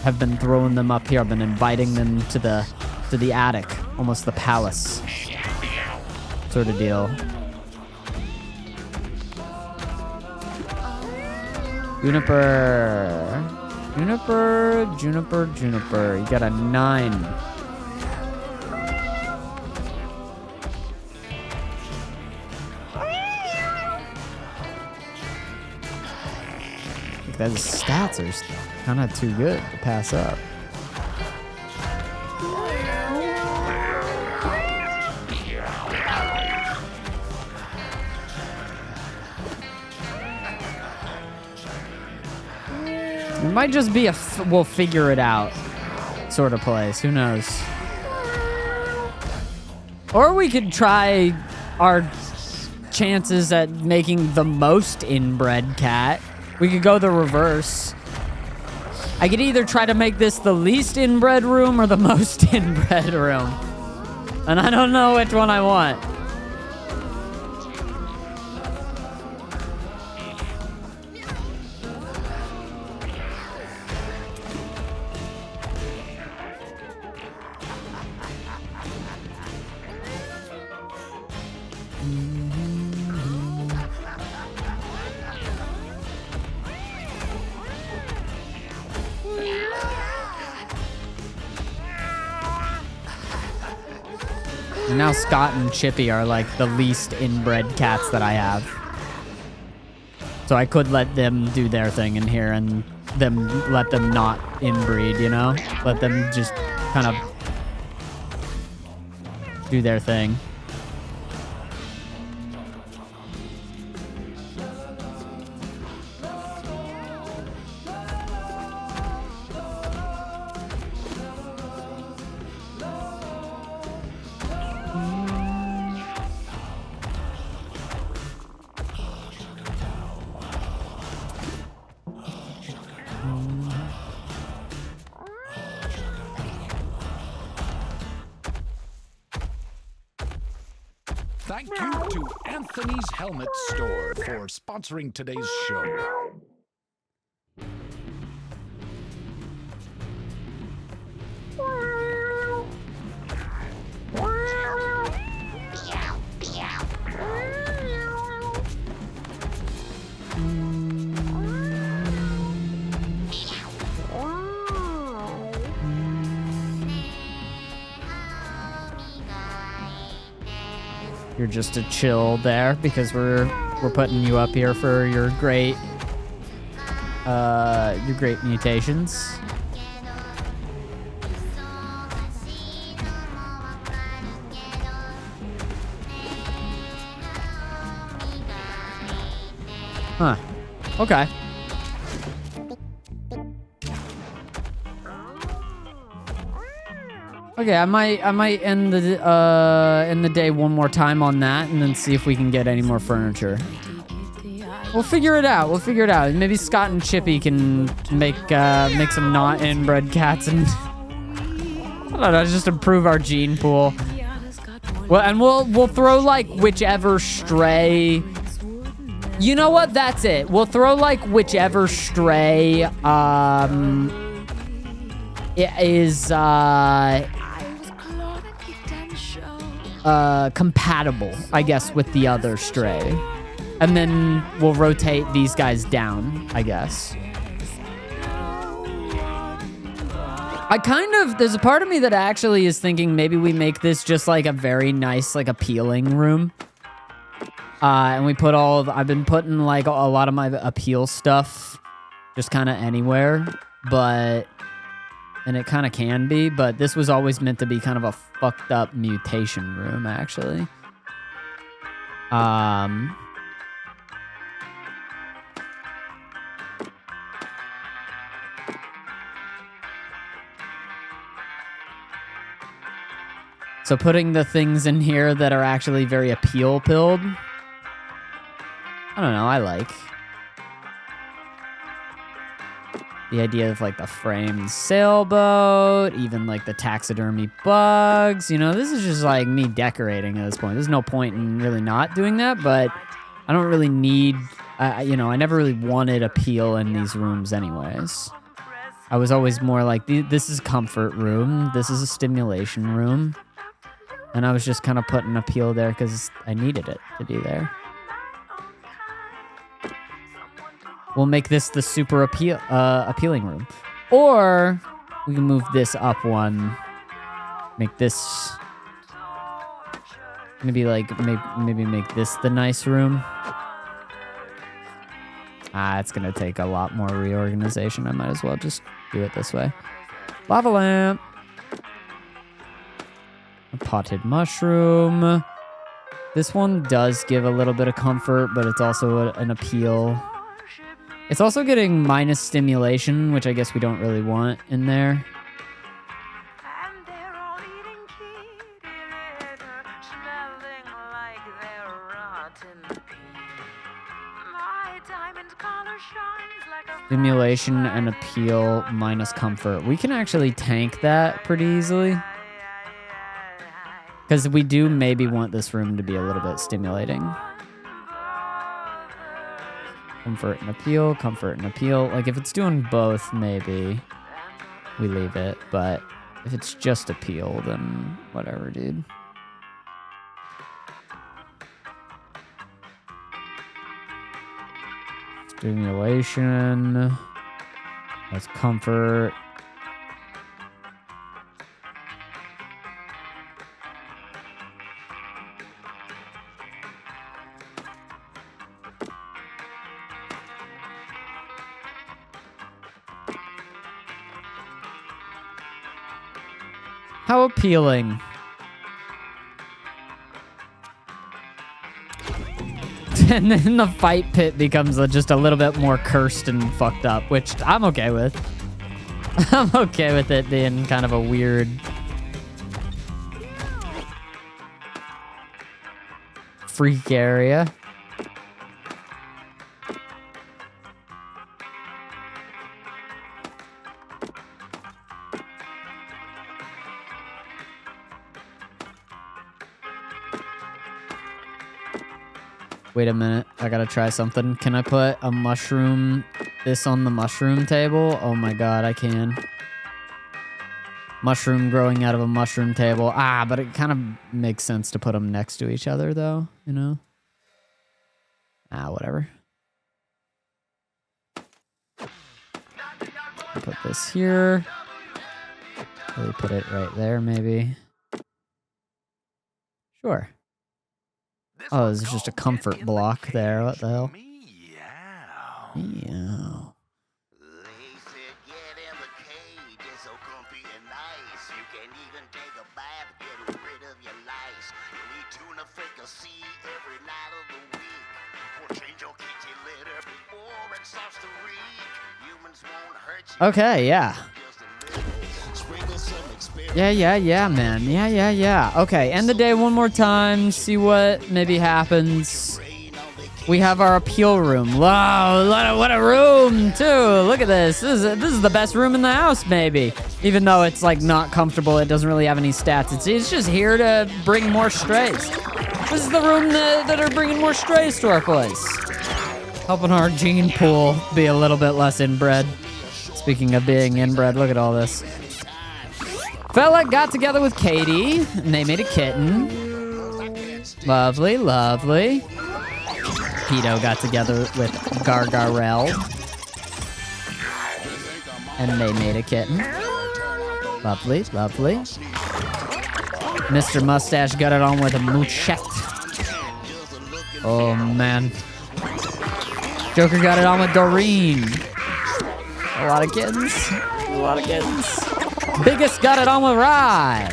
have been throwing them up here. I've been inviting them to the attic, almost the palace sort of deal. Juniper. You got a 9. Those stats are kind of too good to pass up. It might just be we'll figure it out sort of place. Who knows? Or we could try our chances at making the most inbred cat. We could go the reverse. I could either try to make this the least inbred room or the most inbred room. And I don't know which one I want. And now Scott and Chippy are like the least inbred cats that I have. So I could let them do their thing in here and let them not inbreed, you know? Let them just kind of do their thing. Thank you to Anthony's Helmet Store for sponsoring today's show. You're just a chill there because we're putting you up here for your great mutations. Huh. Okay. Okay, I might end the day one more time on that, and then see if we can get any more furniture. We'll figure it out. Maybe Scott and Chippy can make some not inbred cats, and I don't know, just improve our gene pool. Well, and we'll throw like whichever stray. You know what? That's it. We'll throw like whichever stray it is compatible, I guess, with the other stray. And then we'll rotate these guys down, I guess. There's a part of me that actually is thinking maybe we make this just like a very nice, like appealing room. And we put I've been putting like a lot of my appeal stuff just kind of anywhere, and it kind of can be, but this was always meant to be kind of a fucked up mutation room, actually. So putting the things in here that are actually very appeal-pilled, I don't know, I like. The idea of like the framed sailboat, even like the taxidermy bugs, you know, this is just like me decorating at this point. There's no point in really not doing that, but I don't really need, you know, I never really wanted appeal in these rooms anyways. I was always more like, this is comfort room, this is a stimulation room. And I was just kind of putting appeal there because I needed it to be there. We'll make this the super appealing room. Or we can move this up one. Make this... Maybe like, maybe make this the nice room. It's going to take a lot more reorganization. I might as well just do it this way. Lava lamp. A potted mushroom. This one does give a little bit of comfort, but it's also an appeal. It's also getting minus stimulation, which I guess we don't really want in there. Stimulation and appeal minus comfort. We can actually tank that pretty easily. Because we do maybe want this room to be a little bit stimulating. Comfort and appeal, comfort and appeal. Like, if it's doing both, maybe we leave it. But if it's just appeal, then whatever, dude. Stimulation. That's comfort. How appealing. And then the fight pit becomes just a little bit more cursed and fucked up, which I'm okay with. I'm okay with it being kind of a weird... freak area. Wait a minute, I gotta try something. Can I put a mushroom, this on the mushroom table? Oh my god, I can. Mushroom growing out of a mushroom table. But it kind of makes sense to put them next to each other though, you know? Whatever. I'll put this here. Really put it right there, maybe. Sure. Oh, this is just a comfort block there. What the hell? Meow. Okay, yeah. Yeah, man. Yeah. Okay, end the day one more time. See what maybe happens. We have our appeal room. Wow, what a room, too. Look at this. This is the best room in the house, maybe. Even though it's, like, not comfortable. It doesn't really have any stats. It's just here to bring more strays. This is the room that are bringing more strays to our place. Helping our gene pool be a little bit less inbred. Speaking of being inbred, look at all this. Fella got together with Katie, and they made a kitten. Lovely, lovely. Pedo got together with Gargarel, and they made a kitten. Lovely, lovely. Mr. Mustache got it on with a Moochette. Oh, man. Joker got it on with Doreen. A lot of kittens. A lot of kittens. Biggest got it on with Rye.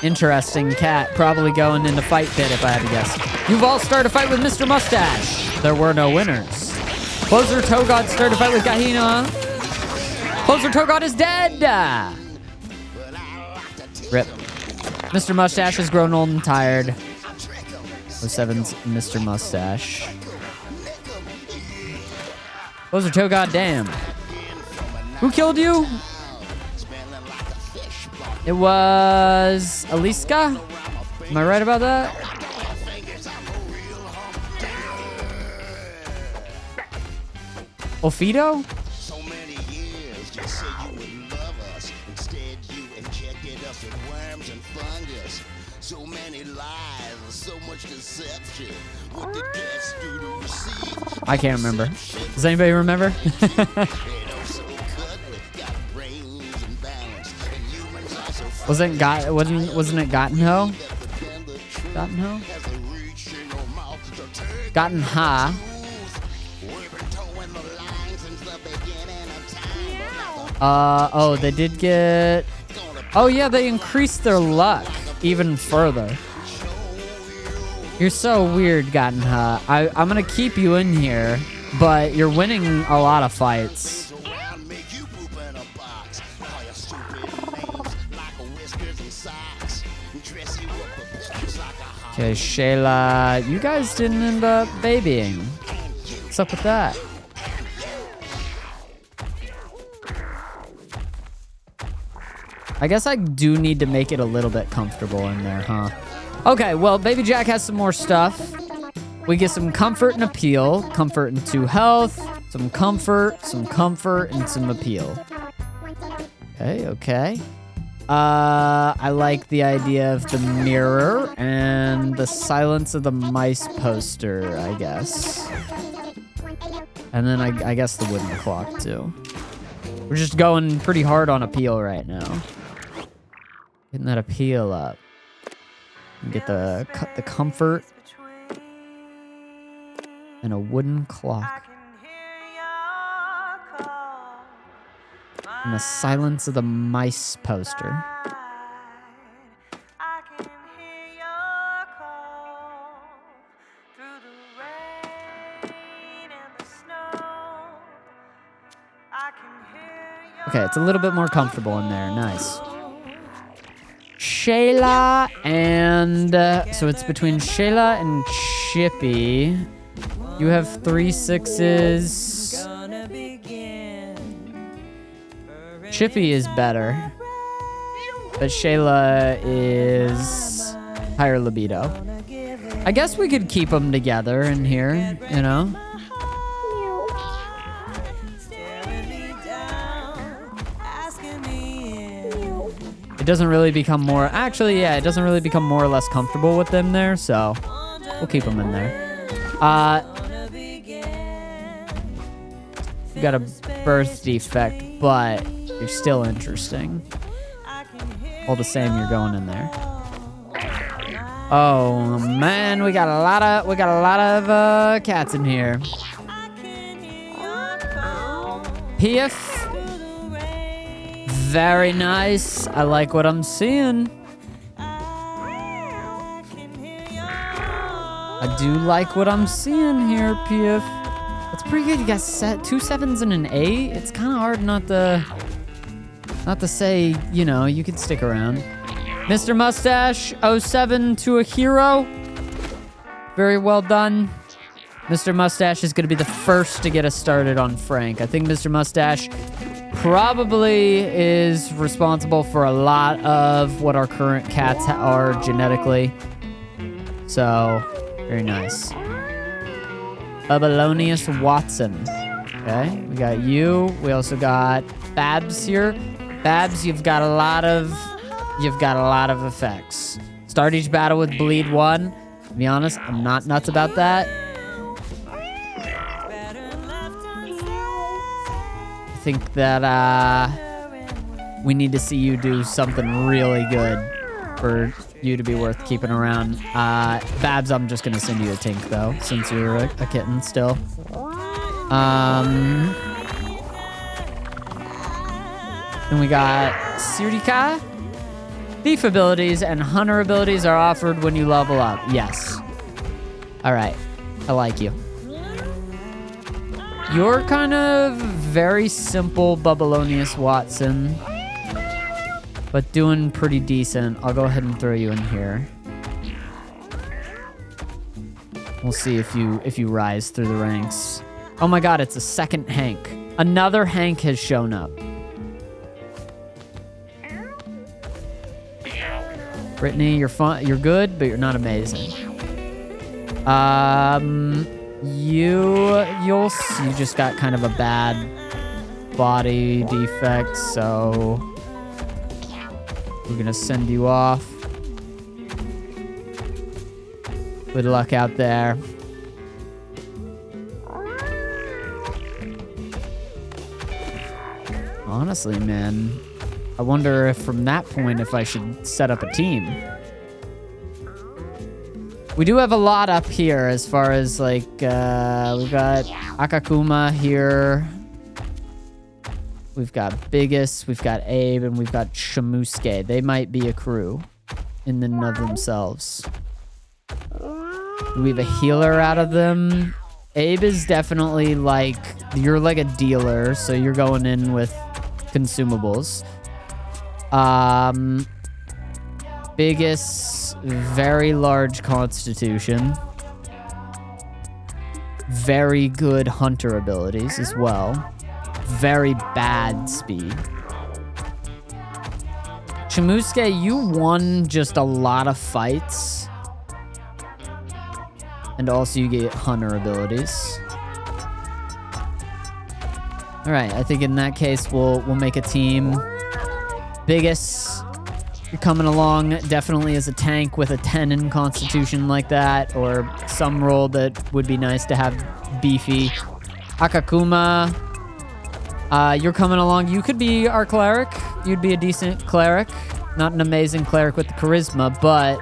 Interesting cat. Probably going in the fight pit if I had to guess. You've all started a fight with Mr. Mustache. There were no winners. Closer Togod started a fight with Gahina. Closer Togod is dead. Rip. Mr. Mustache has grown old and tired. 07's Mr. Mustache. Closer Togod, damn. Who killed you? It was Aliska? Am I right about that? Ofido? So many years, just said you would love us. Instead, you injected us with worms and fungus. So many lies, so much deception. What did cats do to receive? I can't remember. Does anybody remember? Wasn't it Gottenho? Gottenho? Gottenha. Oh, they did get... Oh, yeah, they increased their luck even further. You're so weird, Gottenha. I'm gonna keep you in here, but you're winning a lot of fights. Okay, Shayla, you guys didn't end up babying. What's up with that? I guess I do need to make it a little bit comfortable in there, huh? Okay, well, Baby Jack has some more stuff. We get some comfort and appeal. Comfort and 2 health. Some comfort, and some appeal. Okay. I like the idea of the mirror and the silence of the mice poster, I guess. And then I guess the wooden clock, too. We're just going pretty hard on appeal right now. Getting that appeal up. Get the comfort. And a wooden clock. And the silence of the mice poster. Okay, it's a little bit more comfortable in there. Nice. Shayla and... so it's between Shayla and Chippy. You have 3 6s. Chippy is better. But Shayla is higher libido. I guess we could keep them together in here, you know? It doesn't really become more... Actually, yeah, it doesn't really become more or less comfortable with them there, so we'll keep them in there. You got a birth defect, but you're still interesting. All the same, you're going in there. Oh man, we got a lot of cats in here. Piff. Very nice. I like what I'm seeing. I do like what I'm seeing here, Piff. That's pretty good. You got 2 7s and an 8. It's kind of hard not to say, you know, you could stick around. Mr. Mustache, 07 to a hero. Very well done. Mr. Mustache is going to be the first to get us started on Frank. I think Mr. Mustache probably is responsible for a lot of what our current cats are genetically. So, very nice. Babylonius Watson. Okay, we got you. We also got Babs here. Babs, you've got a lot of effects. Start each battle with bleed 1. To be honest, I'm not nuts about that. I think that we need to see you do something really good for you to be worth keeping around. Babs, I'm just gonna send you a Tink though, since you're a kitten still. Then we got Surika. Thief abilities and hunter abilities are offered when you level up. Yes. All right. I like you. You're kind of very simple Babylonius Watson, but doing pretty decent. I'll go ahead and throw you in here. We'll see if you rise through the ranks. Oh my god, it's a second Hank. Another Hank has shown up. Brittany, you're fun. You're good, but you're not amazing. You just got kind of a bad body defect, so we're gonna send you off. Good luck out there. Honestly, man, I wonder if from that point if I should set up a team. We do have a lot up here as far as like, we've got Akakuma here. We've got Biggest, we've got Abe, and we've got Shamusuke. They might be a crew in and of themselves. Do we have a healer out of them? Abe is definitely like, you're like a dealer, so you're going in with consumables. Biggest, very large constitution. Very good hunter abilities as well. Very bad speed. Shamusuke, you won just a lot of fights. And also you get hunter abilities. All right, I think in that case, we'll make a team. Biggest, you're coming along definitely as a tank with a 10 in constitution like that, or some role that would be nice to have beefy. Akakuma, you're coming along. You could be our cleric. You'd be a decent cleric. Not an amazing cleric with the charisma, but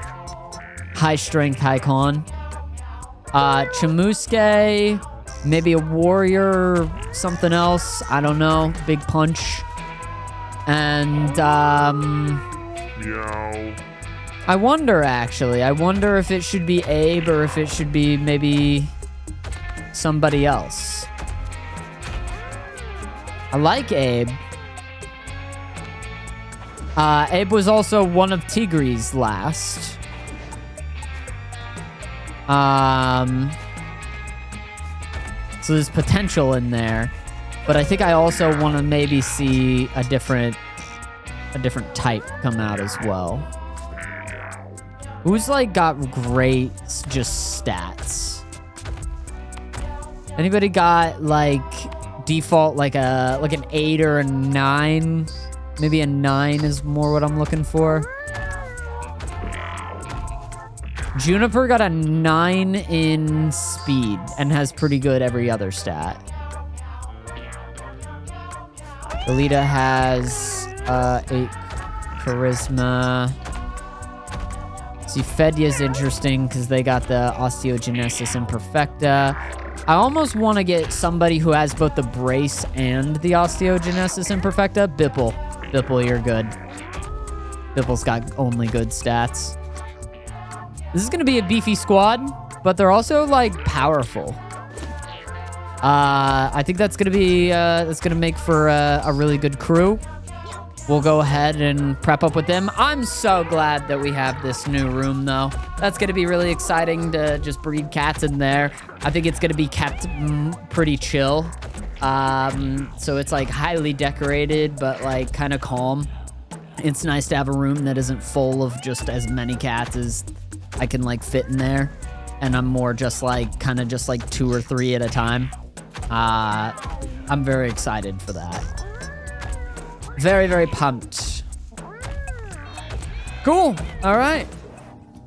high strength, high con. Chamusuke, maybe a warrior, something else. I don't know. Big punch. And, I wonder, actually. I wonder if it should be Abe or if it should be maybe somebody else. I like Abe. Abe was also one of Tigre's last. So there's potential in there. But I think I also want to maybe see a different type come out as well. Who's like got great just stats? Anybody got like default like an 8 or a 9? Maybe a 9 is more what I'm looking for. Juniper got a 9 in speed and has pretty good every other stat. Alita has 8 charisma. See, Fedia's interesting because they got the osteogenesis imperfecta. I almost want to get somebody who has both the brace and the osteogenesis imperfecta. Bipple. Bipple, you're good. Bipple's got only good stats. This is going to be a beefy squad, but they're also, like, powerful. I think that's going to be, that's going to make for a really good crew. We'll go ahead and prep up with them. I'm so glad that we have this new room, though. That's going to be really exciting to just breed cats in there. I think it's going to be kept pretty chill. So it's, like, highly decorated, but, like, kind of calm. It's nice to have a room that isn't full of just as many cats as I can, like, fit in there. And I'm more just, like, kind of just, like, 2 or 3 at a time. I'm very excited for that. Very, very pumped. Cool. All right.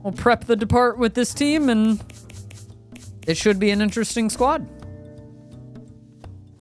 We'll prep the depart with this team, and it should be an interesting squad.